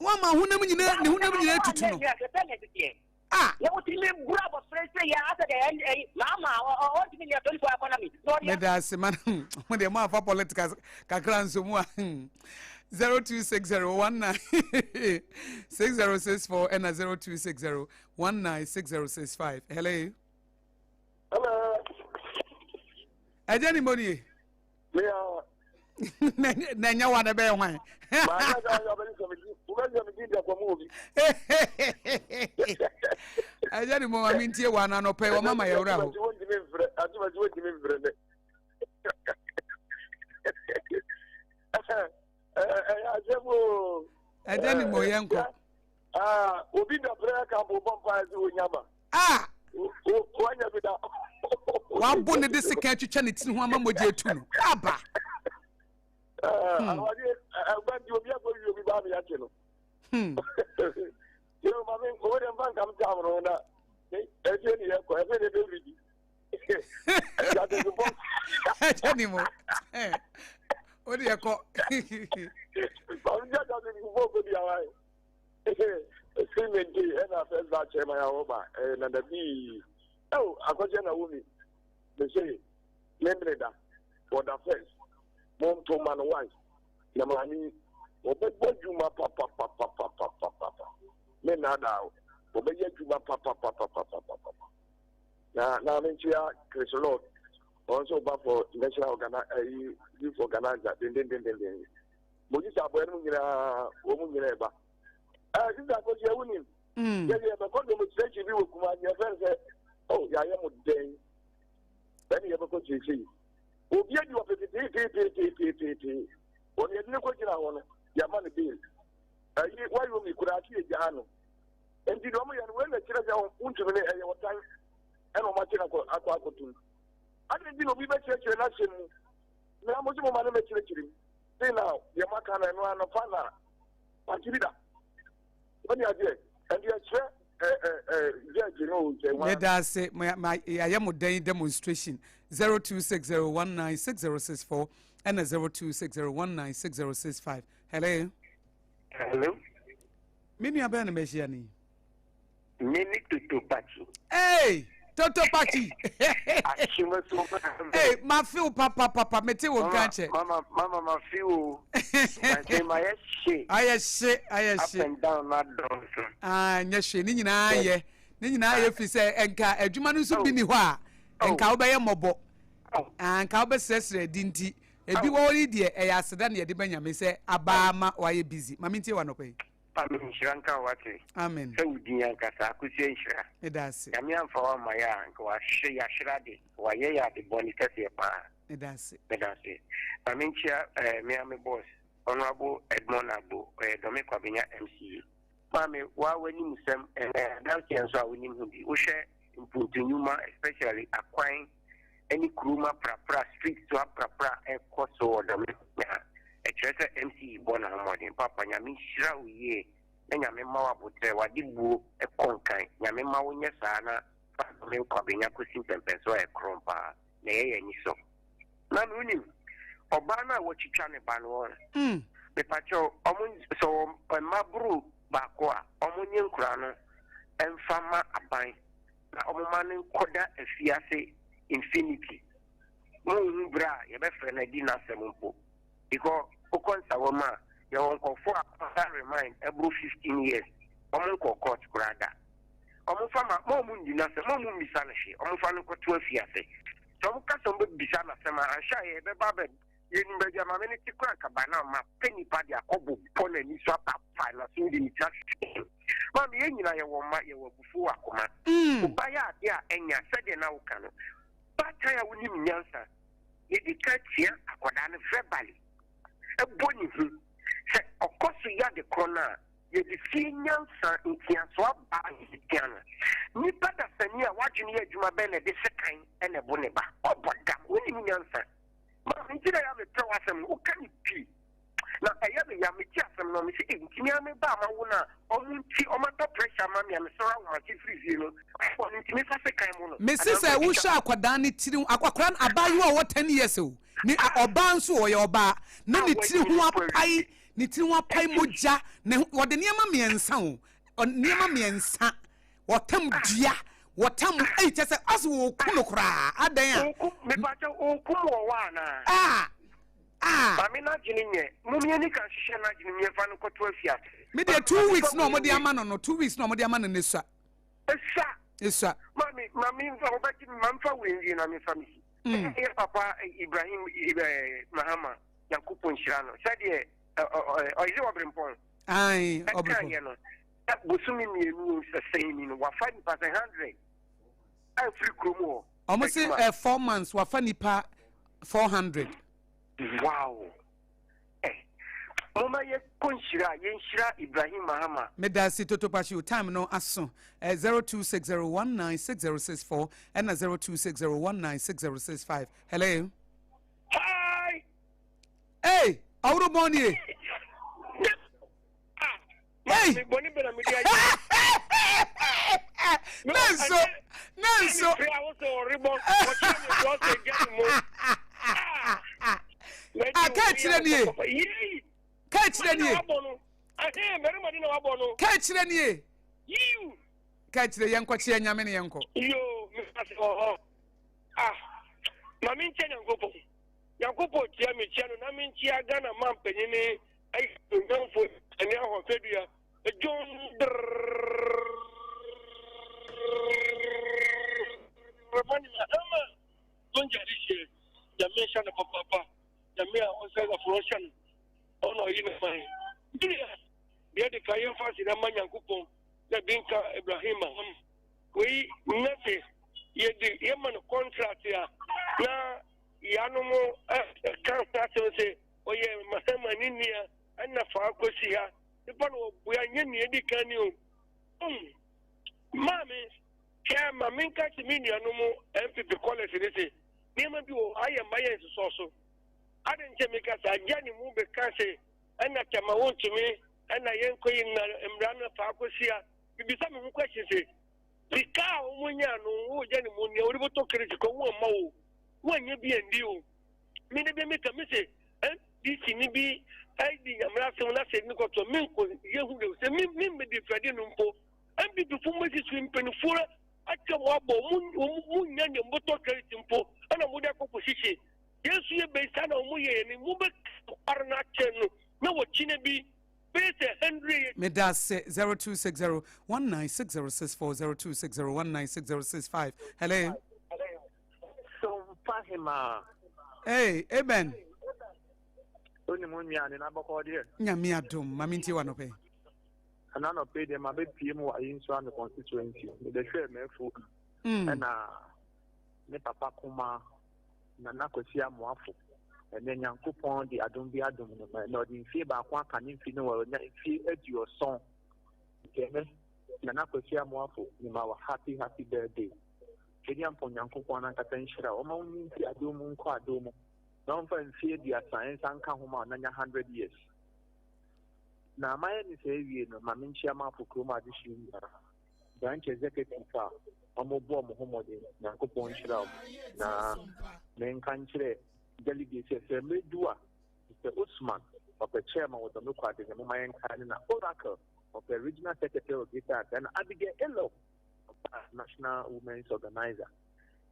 Speaker 1: wa ma hu na mu nyina ne hu na mu nyina tutu no ya utime bura bo friend ya asa de mama o timi ya 24 economy me da se man mo de ma fa politics kakra nso mu a 0260196064 and 0260196065. Hello.
Speaker 4: Hello.
Speaker 1: Ajani moni. Nanya wana be hwan. Ajani mo amintie wana no pe wo mama ya wura ho. Ajani mo yenko.
Speaker 4: Obi da prayer camp bomba zi onyama. Wanya bi da.
Speaker 1: Wa bonne de sika twetwa ne tin ho ama moje etu no. Aba.
Speaker 4: Awadi agbanji obi agbo obi ba mi yake no. Yo mama ko de ban kam jamro na. Eje ni yako, efe de David.
Speaker 1: Ajani mo. Odi yako.
Speaker 4: Banja da ni go go dia wai. Screaming and first batch my over and the B. Oh, I got you. They say, membreda for the first mom to man wife na mani obegbo juma papa me na da obegye juma papa na mentia Chris Lord also ba for national youth organizer den moji sabo enu nyira wo mu nyira ba this is what you win yeah because the message bi wo kuma ya say oh ya mo den then you go to see obi adi wa pete oni edine ko jira ho no ya ma ne bill why you me kura ki eja no enti do mo ya no we na kira ja untumi ne eye wotan eno ma kira ko akotun adi bi no bi be kire na shemu na mo mo ma ne me kire now ya ma kana no ano fa na patibida when you are there and you are
Speaker 1: that's it. I am a demonstration 0260196064 and 0260196065. Hello. Mimi abana meshiani.
Speaker 5: Mimi tutupachi.
Speaker 1: Hey, Toto Pachi. Hey, my feel papa mete wo ganche.
Speaker 5: Mama my feel.
Speaker 1: I shit.
Speaker 5: Up and down that door.
Speaker 1: Nyeshe ni nyina ye fi se enka adwuma no so bi ni ho a enka wo be ye mobo. Enka wo be sesre dinti. Ebi wo ri de e ya seda na ye de banyame se abama wa ye busy. Mami ntie wa no pe.
Speaker 5: Amen. Shiranka wate.
Speaker 1: Amen.
Speaker 5: So udinya kasa kusie nshira.
Speaker 1: Edase.
Speaker 5: Yami amfa wa maya nka wa hye ya shirade. Wa ye ya de boni kase pa.
Speaker 1: Edase.
Speaker 5: Mami ntia me ame boss. Honorable Edmond Abo, Dome Kwabenya MCA. Mami wa wani musem dansi enso a wani hu bi. Wo hye mpuntunyuma especially akwan any kruma prapra street to prapra ekoso Dome. Echese MC bona hamodin papa nyame hira uye na nyame ma wabotre wadibu ekonkan nyame ma wonye saa na papa me kwabenya kosi pempenso ekrompa na ye nyiso na nunim oba na wochitwa ne ba no me pacho omun so mabru bako a omunye nkura no emfama aban na omuma ne koda afiase infinity mu bra ye be frɛ na di na sempo because Okonsa Woma, your uncle for remind every 15 years, Omunko court grada. Omufama, Momun Dinasa, Momun Misanashi, Omufanuko 12 years. So Cassom Bisana Sama, and Shay, the Babel, in Benjamin Tikrakabana, my penny padia, Obu, Pon and Swap up, final, in touch. Mammy, and I were my before Akuma. Baya, dear, and ya said now canoe. But I wouldn't answer. You did catch here, Akwadana verbally. A bonny say, of course, we are the corner. You the senior son in Tianswa by Tiana. Nipa da Sania watching here, Juma Bene, the second and a boneba. Oh, but that winning answer. But until I have a pro, who can it be? Now, I have a Yamitia, no mistake. Tiami Bama, Omunti, Omata pressure, Mammy, and Sorrow, Martin Frizino.
Speaker 1: Mrs. Wusha Kwadani Tiru Aquacran Abayu or 10 years old. Ni Obansu or your bar, no, ni Tiruapai, ni Tiruapai Muja, what the Niama Miensan, or Niama Miensa, what Tam Dia, what Tam ate as a Kulokra, Adaya.
Speaker 5: I mean, not Jinia, Mumianica, Shana, Jinia, Fanuko 12 years.
Speaker 1: Maybe 2 weeks no more, dear man, or 2 weeks no more, dear man, and this, sir. Yes, sir. Mammy, Mamfa wins in a family. Papa Ibrahim Mahama, Yakupon Shirano, said, Aboagye Obrempong. Aye, Obrempong. That Busumi means the same in 5,100. I free Krumo. Almost 4 months, Wafanipa 400. Wow. Mama ye konshira yenshira Ibrahim Mahama. Medasi Toto Pashi time no aso 0260196064 and 0260196065. Hello.
Speaker 5: Hi.
Speaker 1: Hey, Auro Boni. Hey. Nanso. Catch the young Quachi and Yamini uncle.
Speaker 6: Maminche Yankopo. Yankopo Tiami Chano, Naminchia Gana Mampenini, I don't for any of Fedia, a John. Don't get it. The mention of Papa, the mere outside of Russian. Oh no, you know, the other Kayan Fast in Amman Coupon, the Binka Ibrahim. We nothing. Yet the Yemen contract here. Now, Yanomo contract say, oh yeah, Mahama in India, and the Farcosia, the Pano, we are in the Canyon. Mammy, Kama Minka Chiminia no more MPP college. They say, Name of you, I am my answer also. I didn't make us a Jenny move a casse, and I came out to me, and I am going in Rana Farcosia. You be some questions. The cow, when you know, Jenny Moon, you will talk critical one more. When you be a deal, maybe make a mistake, and this in be. I think I'm not saying Nico to Minko, you will say, me, the Fredinumpo, and be before my swim penfura. I come up, moon, and your motor critical, and a wood position. Yes, you are based on Muye and move are not channel. No, what Chinabi.
Speaker 1: Medas 0260 1960640 0260 1960665. Hello.
Speaker 5: Sompa.
Speaker 1: Hey, Eben.
Speaker 5: Only Munya and Aboagye.
Speaker 1: Nyamia dum, Maminti wanope.
Speaker 5: And I don't pay them a bit PM or in the constituency. The share me food. And ne papa kuma Nana Kosia Moafu. And then Yankupon, the Adumbi Adum, no, the fever, one can infino, if you add your song. Nana Kosia Moafu, you are happy birthday. Kedian Pon Yankupon and Katenshira, Omo, Adum, Quadomo. Don't fear the science and Kahuma, 100 years. Now, my name is Avian, Maminchama Fukuma, this branch executive, Omobo Mohammed, Yankupon Shroud, na main country. Delegates say Medua, Mr. Usman, of the chairman of the Nuka, the Mayan Canina Oracle, of the regional secretary of Gita, and Abigail Ello, of the National Women's Organizer.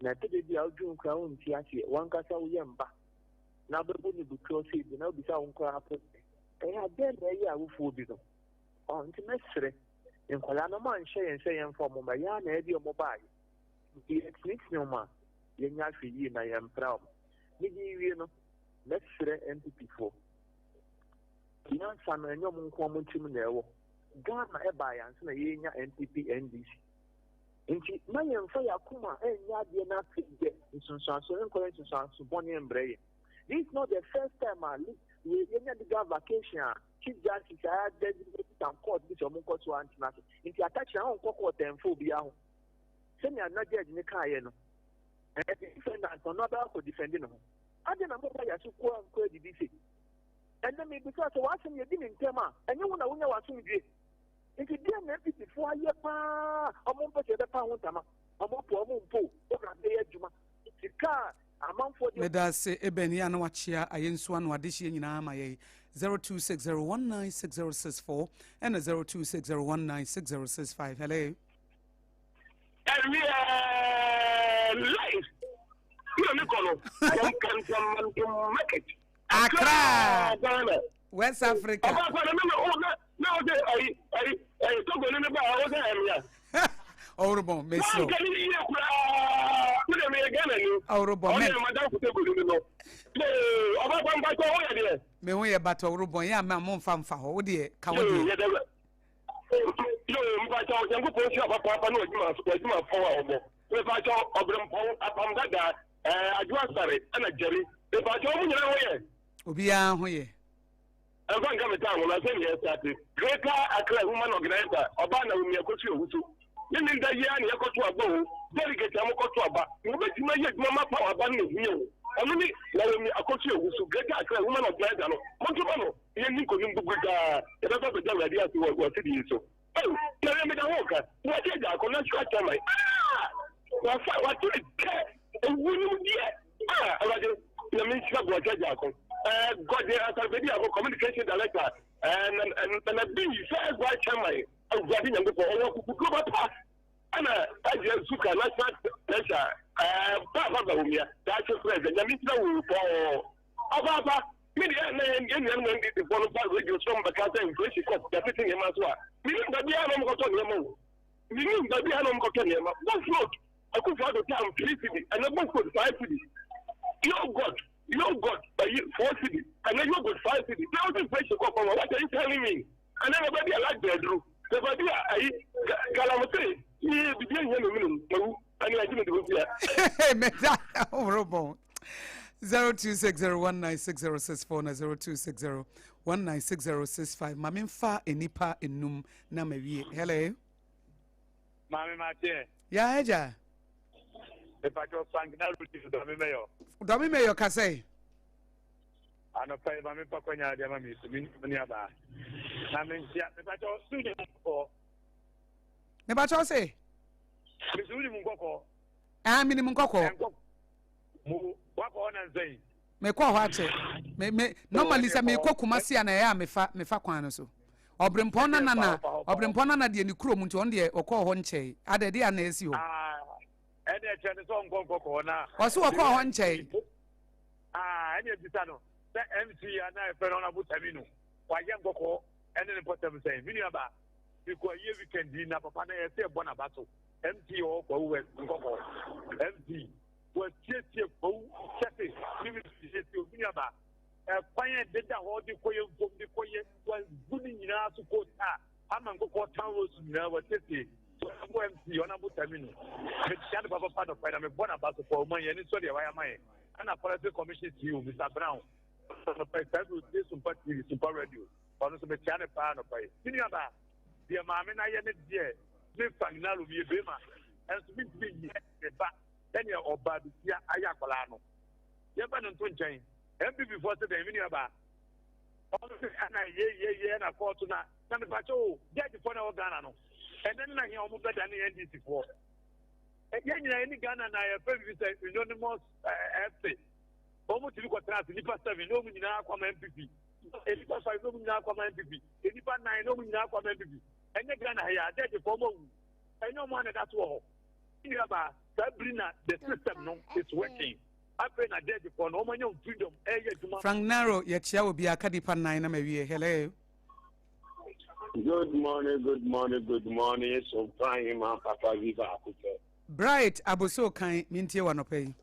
Speaker 5: Now, today, the Aljun Crown Tiaki, one Casa Yamba. Now, the Bunny Bukosi, the no Bisa Uncle. They have been there with food. On to Mestre, in Colanaman, Shay and Say and for Momayan, Eddie Mobile. The ex-Nix no man, Yanyafi, and I am proud. Let's say NPP4. Kian Sam and your common team there. Ghana by answer a NPP NDC. In Mayan Fire Kuma and Yadiana Pig in Sanson College to Bonnie and Bray. This is not the first time I live with any vacation. Chief Justice I had designated and court this Omoko to Antinati. In the attack on Coco and Phobia. Send me not judge in the Cayenne. And the defendant are not out for defending them. I didn't know why I should go and call the DC. And then maybe because watching you didn't tell me, and you want to win what you did. If you didn't have it before, you are a month of the pound, a month for a month, or a day at Juma. The car, a month for the.
Speaker 1: Let us say, Ebeniano Wachia, I in Swan Wadishi in Amaye 0260196064 and a 0260196065. Hello.
Speaker 6: And we are live. Market.
Speaker 1: Accra, West Africa. Ourubon, Meso. Ourubon, me we about Ourubon, yeah, my mom found for how dear, come on. Aboagye Obrempong Apamgada Adwasare and a Jerry. If I told you away, Obia Hoye.
Speaker 6: I'm going to come down when I say yes, that Greater Accra Woman Organizer, Obana Umiakosu. You mean that Yan Yakotua Bo, delegate Amokotuaba, you bet you may Mama Power Banning here. Only Naomi Akosua, who Greater Accra Woman Organizer, Montumano, Yaniko Nimbuga, the other idea to what it is. Oh, tell me the walker. What is that? I'm not sure. What do you care? And we know yet. The Minister of Aboagye. God, there are a communication director and a big first white chairman of Guardian for all global pass. And I just took a national pressure Papa Umia, that's your president. I mean, no, Papa, media and the one of radio from the country and Gracie Cook, everything in Maswa. Meaning that the animal got on your mouth. Meaning that the animal got on your mouth. One float, I could find the town 3 cities, and then 1 5 cities. You got 4 cities, and then you got 5 cities. Now the Gracie Cook, what are you telling me? And then everybody like that, Drew. The idea, I Galamate, you begin here.
Speaker 1: Horrible. 0260196064 0260196065. Mami fa enipa enum na mawie. Hello.
Speaker 7: Mami Mate.
Speaker 1: Ya eja.
Speaker 7: E pa jo sangna ruti do meyo.
Speaker 1: Do mi meyo kase.
Speaker 7: Ano pa mami pa kwanya dia mami sumi ni aba. Na me ntia me pa jo student ko.
Speaker 1: Me ba cho se.
Speaker 7: Me sudi mun koko.
Speaker 1: Ah, minimum koko.
Speaker 7: Mu wako na nzai.
Speaker 1: Me kwa hwache. Me normally say me kwa kumasi na ya me fa kwan no so. Obrempong na de ni kuro mu nti on de okọ ho nche. Adede ana esi ho.
Speaker 7: Ah, ene eche ne so nkoko na.
Speaker 1: Oso okọ ho nche.
Speaker 7: Ah, ene bisa no. Se MC ana e fe no na butaminu. Wa ye nkoko ene ne potem say. Mini aba. Because ye weekend na papa na ye say bona bato. MT or go with MT was just a bow, Chappy, Minaba. A quiet did the whole decoy from the quiet was good in our support. I'm going to go town was never city. So I'm going to see on a butamino. The Chad Papa part of I'm a bonabato for my and sorry, why am I? And a political commission to you, Mr. Brown. The president will do some party super radio. On some channel pan of it. Minaba, dear mamma, I am dear. Me fangnalu mi bema and to be ba then ya oba bi ya aya kwala no ye ba no to nchen mp before say dem ni aba ana ye na court na me ba cho judge for na Ghana no and then na here omo beda na NDC for ye nyina ni Ghana na ya fa bi say anonymous FC omo ti ko trans ni pa 7 no mu nyina akwa MPP e ni pa 5 no mu nyina akwa MPP e ni pa 9 no mu nyina akwa MPP enye Ghana here dey for mo enyo mo na that wo ni aba Sabrina the system no is working after na dey for no mo nyom freedom
Speaker 1: Frank Naro ye chia obi akadipa 9 na mawie. Hello.
Speaker 8: Good morning. So fine, man, Papa Viva Akosua.
Speaker 1: Bright aboso kan mintie wanopai.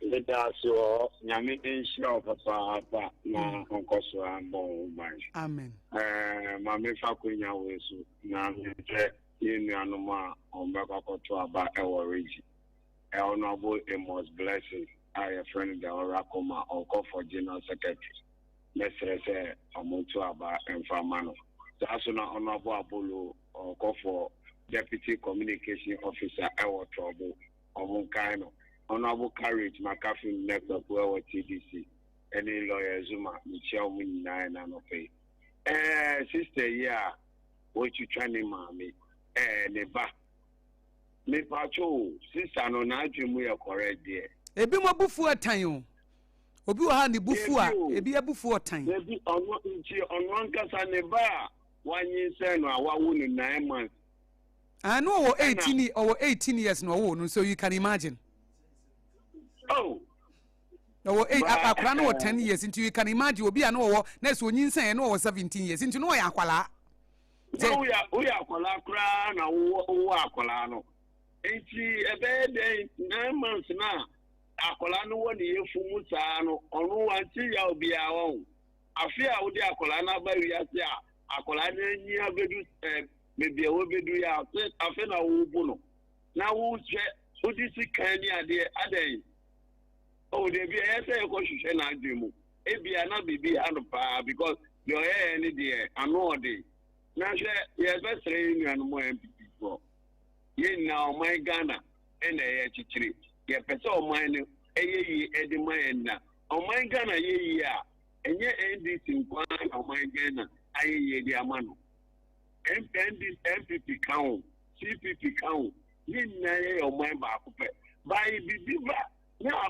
Speaker 8: Let us so nyame ensure papa na Akosua bon ban.
Speaker 1: Amen.
Speaker 8: Mame fa kwenya wesu na nje yenu anoma ombeka koto aba eworiji. Honorable Amos Blessing, I a friend the Orakoma or call for General Secretary. Let's say Amuntu aba enfamano. That's not honorable Apollo or call for Deputy Communication Officer Ewa Trouble or Munkaino. Honorable Courage McAfee Network Well TDC. Any lawyer Zuma, Michelle Munina and Anope. Sister, yeah, what you trying to mommy? Neba. Me pacho, sister no na adwemu ya correct there.
Speaker 1: Ebi mo bufu atan o. Obi wa ha ni bufu a, ebi abufu atan.
Speaker 8: Ebi ono nchi ono ankasa neba. Wanyi say no awawu ni 9 months.
Speaker 1: I know 18 years no, so you can imagine.
Speaker 8: Oh.
Speaker 1: No, 8 no 10 years into you can imagine obi ano next onyin say no 17 years into no ya akwala.
Speaker 8: We akwala kra na wo akwala no. Enti ebe dey 9 months na akwala no woni yefu musa no onu wanti ya obi awon. Afia wo dey akwala na ba wi ase a akwala na nyi abedu maybe we bedu ya afi na wo bu no. Na wo hwe odisi kan ni ade oh, they be a say question na demo. Ebia na bibi anopa because your hair any there anode. Na she yes best train and more MPP for. Ye na my Ghana and e chichiri. Ye pese o mine eye edi mine na. O my Ghana ye ya. Enye NDC kwa o my Ghana aye ye di amano. MPP count, CPP count. Ye na ye o my ba ko pe. By bibi ba na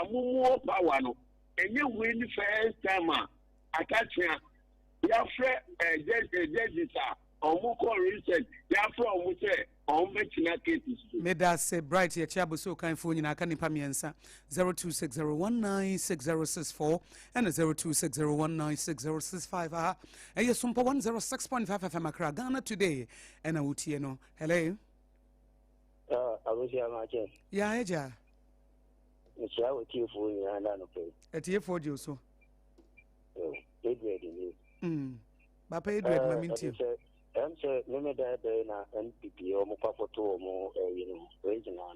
Speaker 8: amumu power no enye win first time atachia ya fre judges research. Therefore, we say, cases.
Speaker 1: Made us say bright here, Chabo, so kind for you. I can't answer 0260196064 and 0260196065. And yes, Sompa 106.5 FM Accra, Ghana today. And I would hear no. Hello.
Speaker 9: I was here, my chest.
Speaker 1: Yeah, Eja.
Speaker 9: It's our tear for you, and I don't pay.
Speaker 1: A tear for you, so. Papa Edward, my minty.
Speaker 9: I'm saying, no matter the NPP or Mopafoto or regional.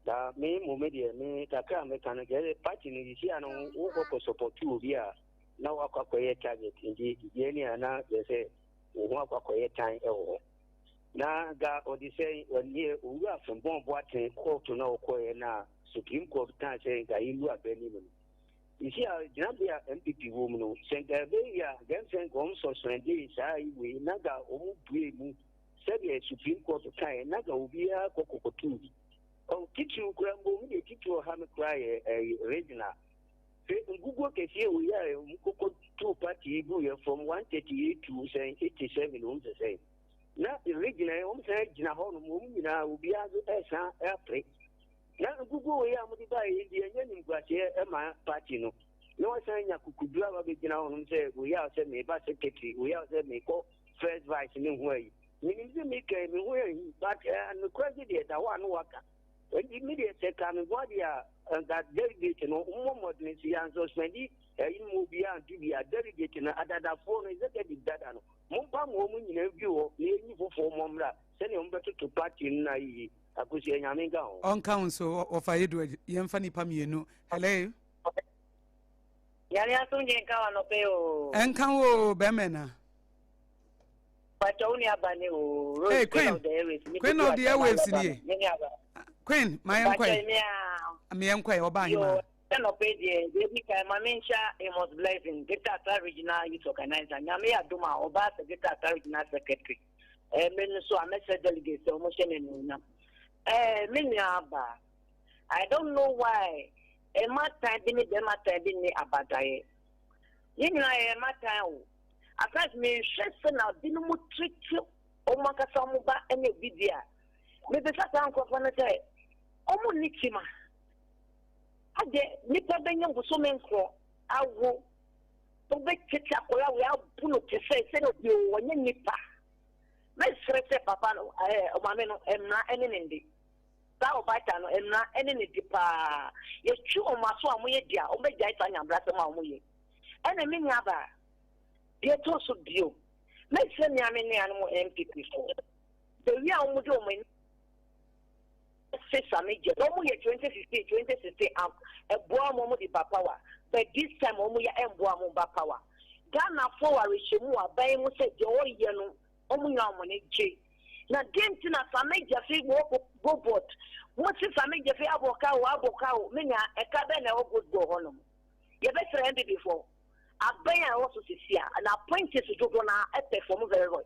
Speaker 9: That me, Momedia, me, Taka, can get a party in the Siano, who support 2 years. Now, I quiet target in the Yenia, now they say, we want a quiet time. Now, God, or they say, when you are from Bomboate, call to know Koyana, Supreme Court can say that you are Benjamin. You see, Jambia MPP woman, Sengabeya, Gansen Gomso, Sunday, Sai, we Naga, Omu, said the Supreme Court of Kai, Naga, Ubia, Cocotu. Oh, teach you, Grambo, teach you how to cry a regional. Google can see we are two party from 138 to 87 on the same. Now, the regional, Jinahon, Mumina, Ubia, airplane. Now, Google, we are multiplying the Indian Emma Patino. No sign of Kukudra, we are sent me by secretary, we are sent me first vice in way. We need to make a way, but the credit at one worker. When the immediate second, what they are that delegate, no more than so spendy, in Mubia and to be a delegate in other phone is a that. Mumpa woman in a view, nearly for 4 months, sending better to party in Nai.
Speaker 1: On council of Edward, Yamfani Pamiano. Hello. And can Bemena.
Speaker 10: But only a banner.
Speaker 1: Hey, Queen of the airwaves in here. Queen, my uncle. Me uncle or Banya.
Speaker 10: Maminsha, it was blessing. Get that regional youth organizer. Yamia Duma, Oba, get that regional secretary. So I message delegates, so motion in I don't know why. A matter didn't abadaye. You know, a matter. I can't me stress now. Didn't mu treat you. O makasamuba any video. Maybe Satan Kofana say, Omo Nikima. I get Nipa Benyon for so many crow. I will. To be Kitchakola, we have Puno to say, you when you Nipa. Let's say, Papa, Mameno, and not any. That Baitano and not any depa. You chew on my swam, we dear, obey Jaitan and Brassamamu. And a mini abba. Yet also due. Let's send me animal MPP for the young woman. Say some major, no more 2016 up a boa di power. But this time, only a boa power. Ghana for a Richemua, by Musa Joy Yano, only money J. Now, Dentina, some major free go boat. What's if I make the fair Abocao, Mina, a cabin or good go on? You better ended before. I bear also see and appointed to Jogona at the form of the road.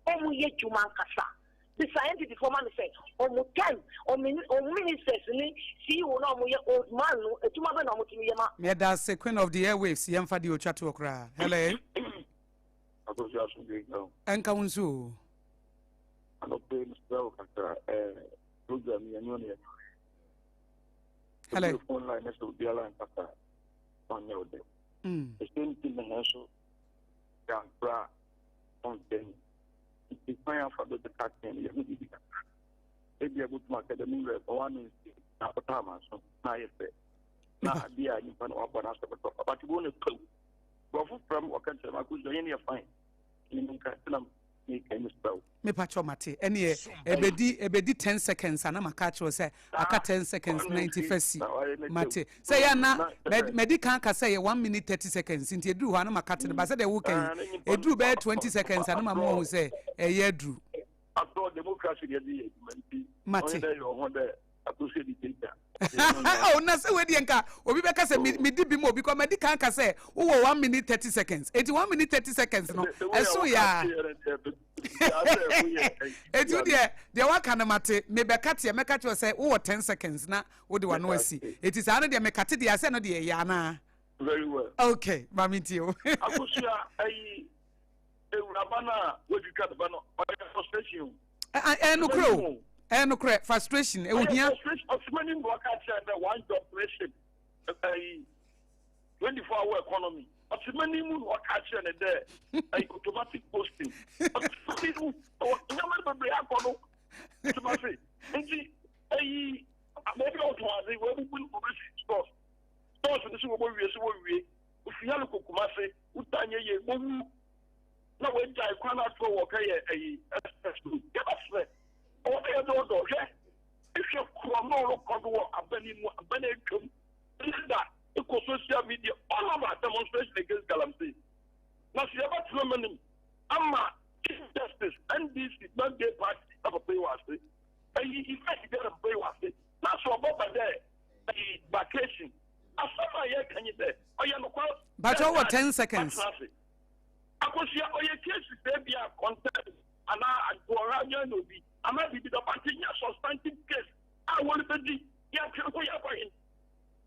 Speaker 10: Only yet you man cassa. The scientific for man say, on 10 or ministers, see you know, old man, to my Yama.
Speaker 1: Me that's the Queen of the airwaves, Yamfadio Chatokra. Hello. And Council.
Speaker 8: I don't pay Mr. Program Union.
Speaker 1: Hello.
Speaker 8: Phone line next to the airline on your day. The same thing in also can bra on them. It's fine for the captain. You will be able to market the new one is Apatama. So I say, now, dear, you can open us, but you won't go from what can I could do any fine. You can
Speaker 1: me patcho mate any ebedi 10 seconds and I'm a catch was say aka 10 seconds 91st mate say ya na medical can say 1 minute 30 seconds into do one am cat but say the weekend e do be 20 seconds and am mo say e ye do
Speaker 8: after democracy dey
Speaker 1: mate
Speaker 8: oh
Speaker 1: na say we dey nka obi be ka say me di bi mo because medical can say wo 1 minute 30 seconds 81 minute 30 seconds no eso ya etu de wa kana mate me be kate me ka say wo 10 seconds na wo de wa no asi it is ane de me kate de ase no de ya na
Speaker 8: very well
Speaker 1: okay mami tio
Speaker 8: Akosua ai
Speaker 6: Urabana, what you cut about frustration.
Speaker 1: No correct frustration.
Speaker 6: Frustration of many work at one job pressure. 24-hour economy. Of many work at there. Automatic posting. Maybe automatic where we will stores. Stores in the super we if you have a kumase, Utanya, no way, I cannot go okay. Get us or they don't go, yeah. If you come on, Benicum, that because social media, all of our demonstration against Galamsey. Now, she ever phenomenon, Amma, justice, and this is not their party of a pay was it. And he get a pay was it. That's what about there, a vacation. As some year can you say, oh, you're not quite.
Speaker 1: But over 10 seconds.
Speaker 6: Akosua, oh, your case is there, be a content, and I go around your lobby. I might be the party, substantive case. I want to be, yeah,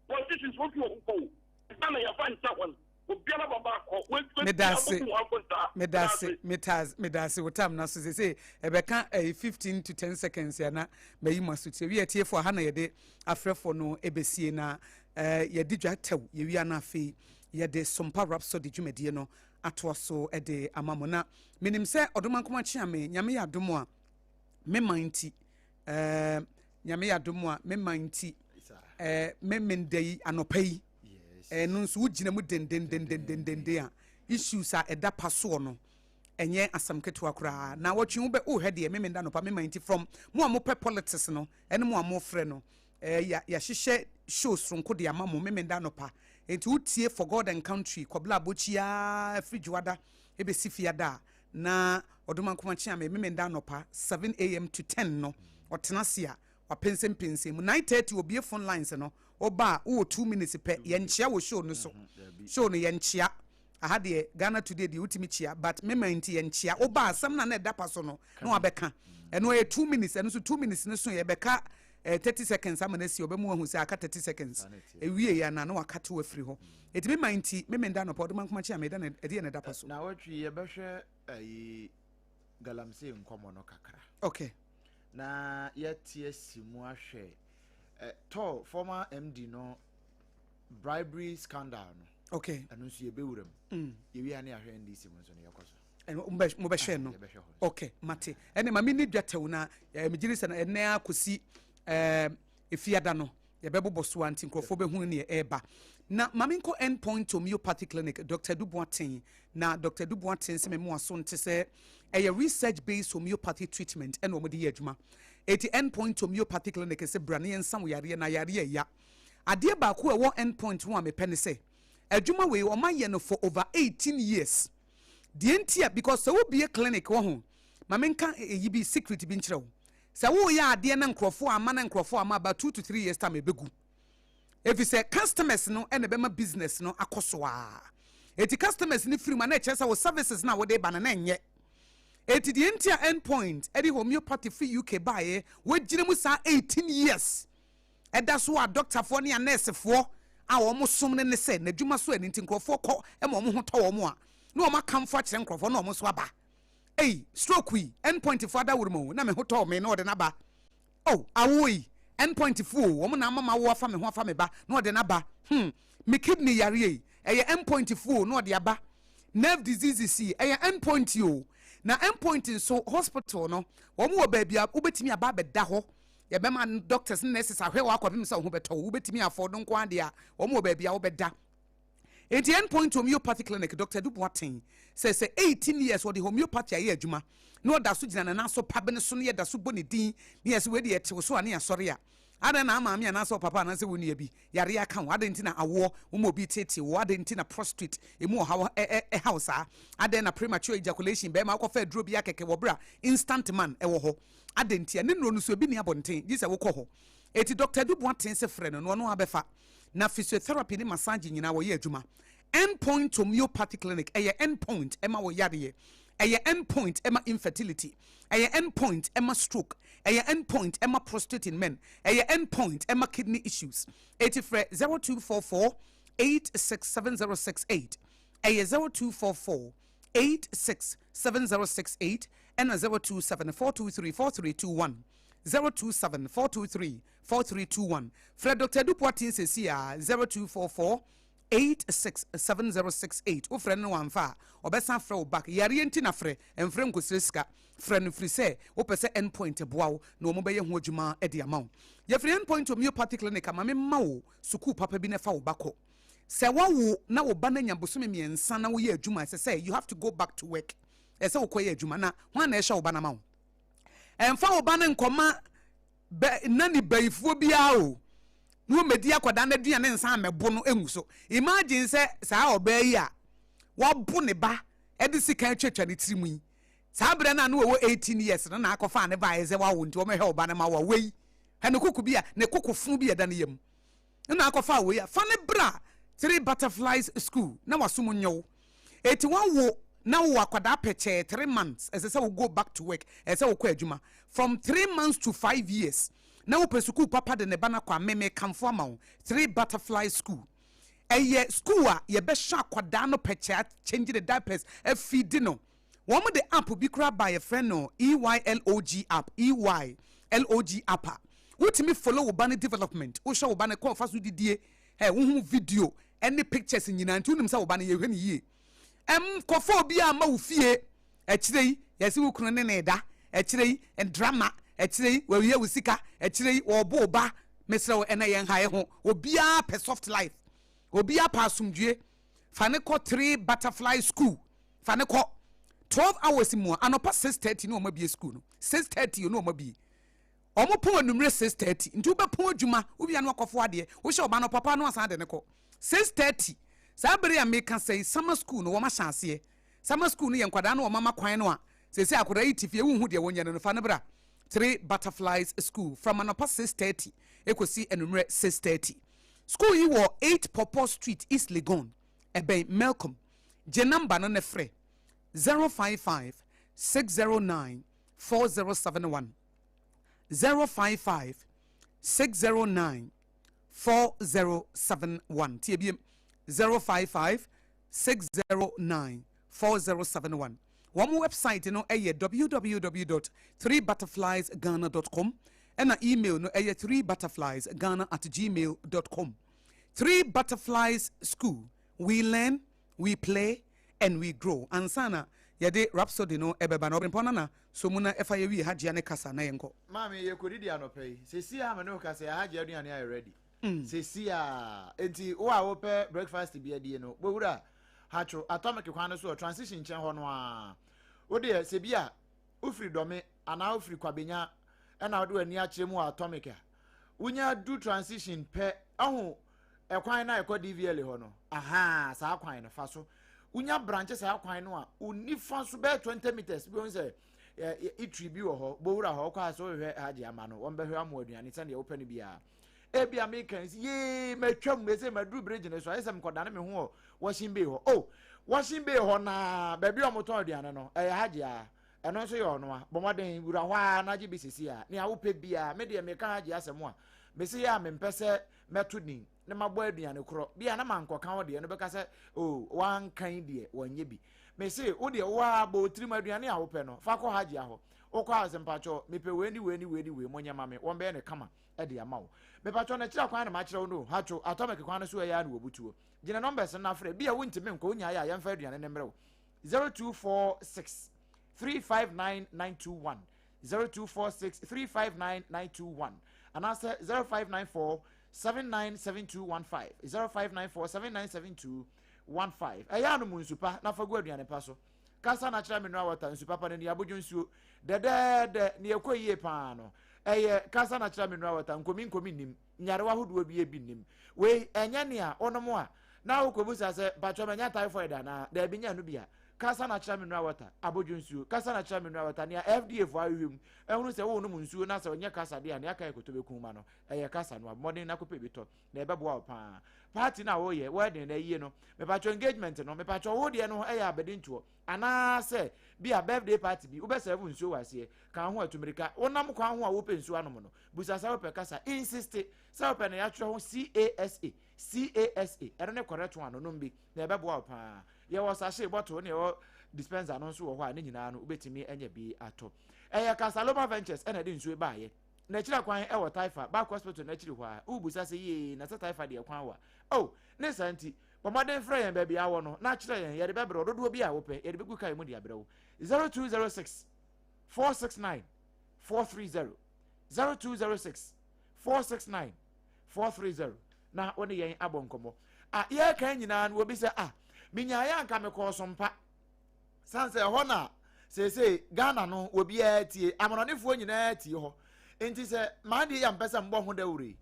Speaker 6: well, this is what you go. It's not your find someone.
Speaker 1: Medasi what time now say ebeka 15 to 10 seconds ya na meyi masuti we tie for ha na ye de afrefo no ebesie na ye di dwatew ye wi na afi ye de Sompa Rhapsody dwumedie no ato so e de amamona minim se odomankoma chia me nyame ya domo a me manti nyame ya domo a me manti me mendei anopai no so wugina mu den a issues a eda paso no enye asam keto akura na watwe wo be o he de me menda no pa me mind from mo amope politics no ene mo amofre no ya hyehyɛ shows ronko de ama mo me menda no pa enti utie for God and country kwabla bochia frijuada ebe sifiada na odomankoma chia me menda no pa 7 am to 10 no otenasia wapensem mu 9:30 obie phone lines no oba o 2 minutes pe yenchia wo show no so show no yenchia aha de Ghana today de utimi chia but me manti yenchia oba asam na da paso no no abeka eno e 2 minutes eno so 2 minutes no so ye beka 30 seconds amana si obemu ahu se aka 30 seconds ewie ya na no wakate wa free ho eti me manti me menda no podo mankoma chia me da na ede na da paso
Speaker 2: na watwi ye behwe ayi galamsey nkomo no kakra
Speaker 1: okay
Speaker 2: na yetie simu ahwe to former MD no bribery scandal no
Speaker 1: okay
Speaker 2: anu so ye bewuram ye wi ane ahwe NDC mo so ne yakoso
Speaker 1: mo be hwe no okay mate ene ma mini dwatew na megiri se na ene akosi efiada no ye bebobo so anti nkrofo be hu ne eba na maminko endpoint homeopathy clinic Dr. Duboaten na Dr. Duboaten se memo aso nte se a research based homeopathy treatment and omodi adwuma eti endpoint homeopathy clinic se brane ensam yare na yare ya ade ba ko e wo endpoint wo amepene se adwuma we o maye no for over 18 years the entia because so be a clinic wo ho mamenka eyibi secret bi nkyerɛ wo se wo ya ade na nkrofo ama na nkrofo ama about 2 to 3 years time ebegu if you say customers no and the business no Akosua eti customers ni free man na chesa wo services na wo de ba na enye eti the entire endpoint edi homeopathy free UK buy we gire mu sa 18 years eda so a doctor for ne nurse for a wo mo som ne se na dwuma so ani nkrofo kɔ e mo ho tɔ wo mo a na wo makamfo kyerɛ nkrofo na wo so aba stroke we endpoint father wo mo na me ho tɔ me na wo de na ba awoi endpoint full wo na mama wo afa me ho afa me ba na ode na ba me kidney yare endpoint full na ode aba nerve diseases see endpoint yo na endpoint so hospital no wo mo ba bia ubetimi aba beda ho ye be man doctors nurses ahwe wa akopim se ho beto ubetimi afford nko ade a wo mo ba bia wo beda enti endpoint homeopathy clinic Dr. Duboaten says 18 years for the homeopathy aye adwuma no da so gina na so pabene so ne da so boni din ne yes we de ete so ane asori a ada na ama na so papa na se woni abi yare aka wo ada ntina awo wo mo bi tete wo ada ntina prostrate emu ha house a ada na premature ejaculation be ma akɔfa aduro bi akeke wo bra instant man e wo ho ada ntia ne no so bi ne abonten gise wo kɔ ho eti Dr. Duboaten se frɛ no no abefa na physiotherapy ni massage nyina wo ye adwuma endpoint homeopathy clinic endpoint ema wo yare endpoint ema infertility endpoint ema stroke endpoint ema prostate in men endpoint ema kidney issues 0244 867068 0244 027-423-4321 and 027-423-4321 027-423-4321 Fred Dr. Dupotin says here 0244-867068 o friend no amfa obesa fre back yare enti na fre emfre nkosreska friend free say o pese endpoint boawo na omo beye ho adwuma e de amaw ye free endpoint homeopathy clinic amame mawo suku papa bi na fa wo bako se wawo na wo ba na nyabosome miensa na wo ye adwuma say you have to go back to work ese wo koye adwuma na ho na e hye wo ba na mawo emfa wo ba na nkoma nani bayifuo bia o no medi akoda na duane nsa amebo no engu so imagine say saa oba yi a wo ne ba edi sika twetwa ne tirimu yi saa bre na no wo 18 years na akofa ne ba eze wa wo nti wo me he oba na ma wa wei he ne kuku bia ne kukufu bia da ne yam na akofa wei a fa ne bra 3 butterflies school na wasom nyo eti wo na wo akoda peche 3 months ese say we go back to work ese wo kwa adwuma from 3 months to 5 years na wo pesuku papa de ne bana kwa meme kamfo ama 3 butterfly school eye school a ye be sha akoda no peche change the diapers e feed no wo mo the app bi kra by a friend no EYLOG app EYLOG app wotimi follow wo bana development wo show wo bana ko fa so didie wo hu video any pictures nyina nti unim sa wo bana ye hwani yie kofo bi a ma wo fie ekirei yesi wo kunu ne ne da ekirei drama ekirei wo ye wo sika ekirei wo bo ba mesra wo ena yen hae ho obi a pe soft life obi a pa asumdue fane ko 3 butterfly school fane ko 12 hours mu anopa 6:30 no ma bi school no 6:30 no ma bi omo pon numre 6:30 nti wo be pon adwuma wo bia no akofo ade wo hye oba no papa no asan de ne ko 6:30 sabere ya meka say summer school no wo ma chance summer school no ye nkwada no wo mama kwan no a sese akora yi tifie wo hu de wo nya no fa ne bra 3 butterflies school from anopa 6:30 ekosi enumre 6:30 school yi wo 8 Popo Street East Legon ebe Malcolm je number no ne frɛ 055 609 4071 055 609 4071 TBM 055 609 4071 one website no www.3butterfliesghana.com and email no 3butterfliesghana@gmail.com 3 Butterflies School, we learn, we play and we grow. Ansana yade Rhapsody no ebeba no Obrempong na so muna efa ye wi hagye ne kasa na yenko
Speaker 2: mami ye kodi di anopai sesi a me no kasa ya hagye aduane ay ready sesi a enti wo a wo pe breakfast bi adie no bowura hacho atomic kwan so transition chen ho no a wo de se bi a ufiri dome ana ufiri kwabenya na wo de ani a kyeremu atomic a unya do transition pe ahu ekwan na ekọ DVL ho no aha saa kwan no fa so unya branch saa kwan no a unifa so be 20 meters bi on say itri bi wo ho bowura ho kwa so hwe hagye ama no won be hwe amo aduane sane open bia e bia me kan ye matwam me say madu bridge ne so ayesem kodane me ho washing bay ho oh washing bay ho na ba bi omoto aduane no hagye a eno so ye ono a bomoden wura hwa na gye bisisi a ne a wo pe bia me de me kan hagye asem a me say ya me mpese meto din ne mabo aduane kro bia na mankoka wo de no beka se oh wan kan de wonye bi me say wo de wa bo tirim aduane a wo pe no fa ko hagye a ho wo kwa asempacho me pe weni monya mame won be ne kama e de ama wo me pacho na kira kwan na ma kira wo no hacho atomic kwan so ya na obutuo gina numbers na frɛ bia wo ntime nko nya ya yemfa aduane ne mrɛ wo 0246 359921 0246 359921 and answer 0594 797215 0594 797215 eya no munsupa na fagu aduane pa so kasa na kira menua water nsupa pa ne abodwo nsuo de ne ekoyie pa no eye kasa na kira menua water nkomi nim nyarewa hodo bi nim we enya ne a onomo a na wokobusa se batwa manya typhoid na da bi nya no bia kasa na kira menua water abodwo nsuo kasa na kira menua water ne FDA fo ahwem ehunu se wo no nsuo na se onye kasa de a ne aka ekotobe kuma no eye kasa no modern na kope bi to na ebe boa pa party na wo ye wedding na yie no me patcho engagement no me patcho wo de no eye abedintuo ana se bi a birthday party bi wo be serve nsuo wase kan ho atumirika wonam kwa ho a wo pe nsuo anom no busa sa wo pe kasa insist sa wo pe na ya tro ho CASA CASA ɛno ne correct one no bi na ɛbɛboa pa yɛ wɔ sachet bottle ne yɛ dispenser no nso wɔ hɔ a ne nyinaa no wobɛtumi anya bi ato ɛyɛ Casaloma Ventures ɛna de nsuo baayɛ na kyira kwan ɛwɔ Taifa back hospital na kyiri hɔ a ubusa sɛ yee na sɛ Taifa de kwan wa oh ne santi bɔmɔden frɛ yɛn baabi awɔ no na kyerɛ yɛn yɛde bɛbrɛ dodoɔ bi a wopɛ yɛde bɛgu kae mu de abrɛ wo 0206 469 430 0206 469 430 na wone yɛn abɔ nkɔmmɔ yɛ kan nyinaa no obi sɛ minyaayɛ anka mekɔɔ Sompa sanse hɔ na sese Ghana no obi tie amonɔnefoɔ nyinaa tie hɔ enti sɛ maade yɛ mpɛ sɛ mbɔ ho dawuro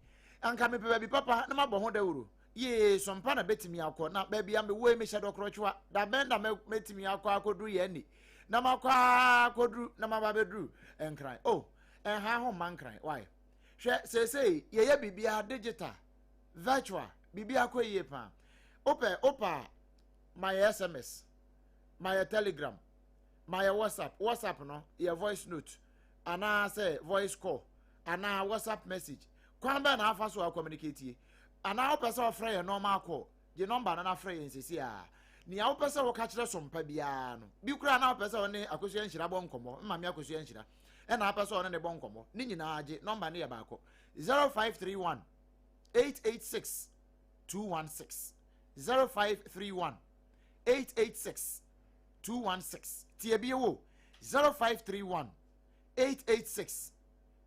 Speaker 2: anka mepɛ baabi papa na mabɔ ho dawuro ye Sompa na betimi akɔ na baabi a mewɔ me hyɛ dɔkorɔtwa da bɛn da metimi akɔ akɔduru yɛ ni na makɔ akɔduru na mababɛduru ɛnkran ɛnha ho mankran why hwɛ sese yɛyɛ bibia digital virtual bibia kɔ yie pa opa my SMS my Telegram my WhatsApp no your voice note ana say voice call ana WhatsApp message kwan bɛ na afa so a communicate ana wo pese ofre ye normal call the number na afre ye nsesi a ni a wo pese wo ka kire Sompa bia no bi kura na wo pese wo ne Akosua nhyira bɔ nkɔmɔ mma me Akosua nhyira ɛna apese wo ne bɔ nkɔmɔ ni nyina age number ne ye ba akɔ 0531 886 216 0531 886 216 tie bi wo 0531 886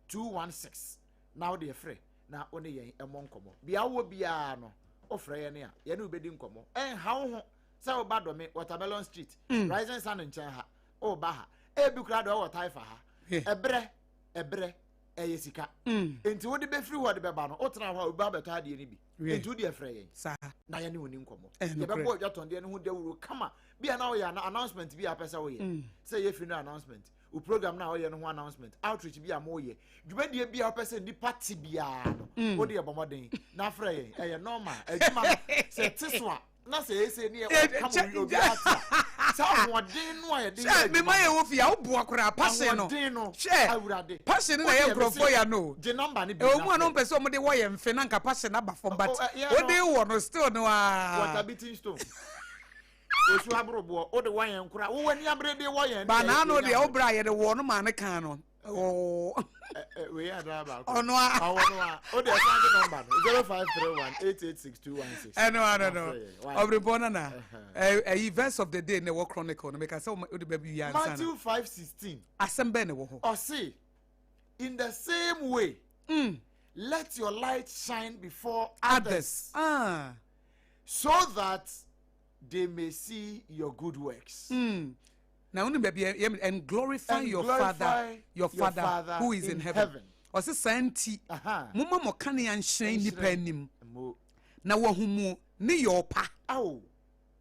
Speaker 2: 216 now the free na one yen emon komo bia wo bia no ofre ye ne a ye ne obedi nkomo ha wo ho se wo ba do me Watermelon Street Rising Sun nchen ha o ba ha bi kura do wo Taifa ha ebre sika enti wo de be free wo de be ba no o tena ho obi abeto ade ni bi enti wo de frɛ yen sa na ye ne oni nkomo ye be bo odwaton de ne ho dawuro kama bia na wo ya na announcement bi apesa wo ye say ye free no announcement o program na wo ye no ho announcement outreach bi am wo ye dwumadie bi a pesa ni party bia no wo de ye bomoden na frɛ yen ye normal adwuma say tiswa na say ese ni e kama obi ata sa modin no ye de me ma ye wo fi a wo bo akora passe no awurade passe no na ye grofo ya no the number ni bi o mu no pese o mo de wo ye mfe na nka passe na ba from but o de wo no still no water beating stone osu abrobo o de wo ye nkura wo wani abre de wo ye ba na no de o bra ye de wo no ma ne kan no we are draba no o de send number 0531 886
Speaker 1: no Obrempong na events of the day ne wo chronicle no make say o de baby ya answer
Speaker 2: Matthew 5:16
Speaker 1: asembe ne wo ho
Speaker 2: or say in the same way let your light shine before others so that they may see your good works now and glorify your father who is in heaven or say santi mama mo kan ya nhyen nipa anim na wahumu ne your pa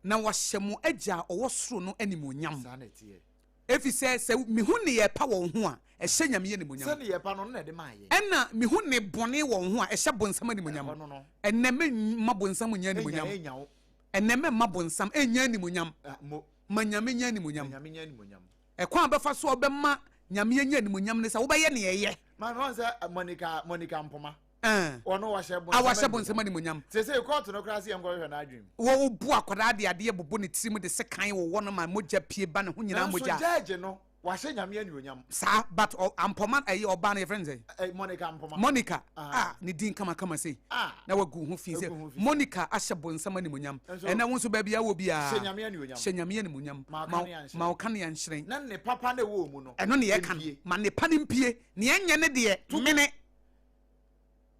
Speaker 2: na wahyemu agya owosoro no animonyam efi se me hu ne ye pa won ho a ehye nyame ye animonyam se ne ye pa no na de maaye ena me hu ne bone won ho a ehye bonsam animonyam enne me mabonsam nya animonyam enne me mabonsam enya animonyam manyame nya animonyam ekwan befa so obema nyame nya animonyam ne sa wo be ye ne ye man won say Monica Mpoma ono wa shebon se animonyam se court no krasi em go hwe na adwem wo bu akoda de bobo ne tirim de se kan wo no ma mogya pie ba ne ho nyina mogya so judge no wa hye nyame animonyam sa but Ampoma ayi oba na friends Monica Mpoma Monica ne din kama sei na wagu ho fi se Monica ashebon se animonyam ena won so ba bia wo bia hye nyame animonyam ma o kan ya nhyiren na ne papa na wo mu no eno ne ye kan ma ne pa ne mpie ne enye ne de mene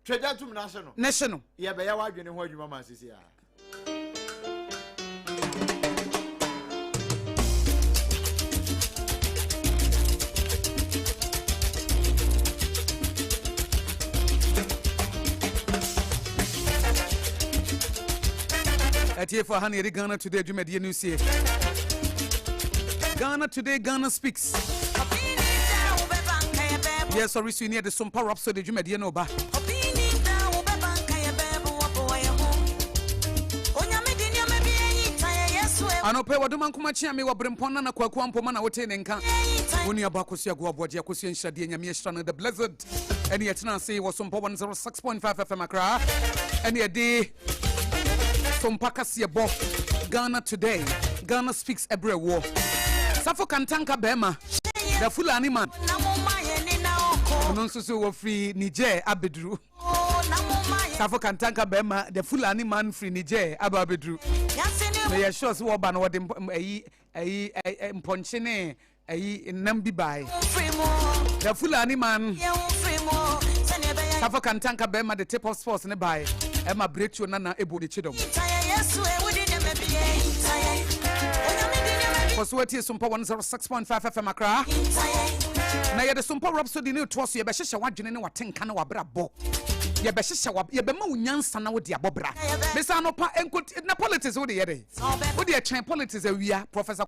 Speaker 2: Treja tum national. National. Yeah, be ya wa dwene ho adwuma ma sisi a. Atie for hani eri Ghana Today dwumadi news here. Ghana Today, Ghana Speaks. Yes, sorry, so near the Sompa Rhapsody dwumadi no ba. Anope waduma nkumachi ame Obrempong na kwaku Ampoma na wote ne nka woni Akosua Aboagye Akosua nhyade nyame yeshra no the blessed ene yetena say was Sompa 106.5 FM Accra ene ye de
Speaker 1: Sompa Kasiebo, Ghana today. Ghana speaks every war. Safo Kantanka Bema, the Fulani man. Nonsusu free Niger Abedru. Safo Kantanka Bema, the Fulani man free Niger Abedru. May I show us what ban what Ponchine Nambi by the Fulani man. Safo Kantanka Bema, the tip of sports nearby. Emma break you nana ebo de chidom. For sweaty Sompa 106.5 FM Accra. Na ye de Sompa Rhapsody ni to so ye be hyehyɛ wadwene ne watenka na wabrabo. Ye be hyehyɛ ye be ma unyansa na wo de abobra. Be sa no pa enkot na politics wo de ye de. Wo de twen politics awia Professor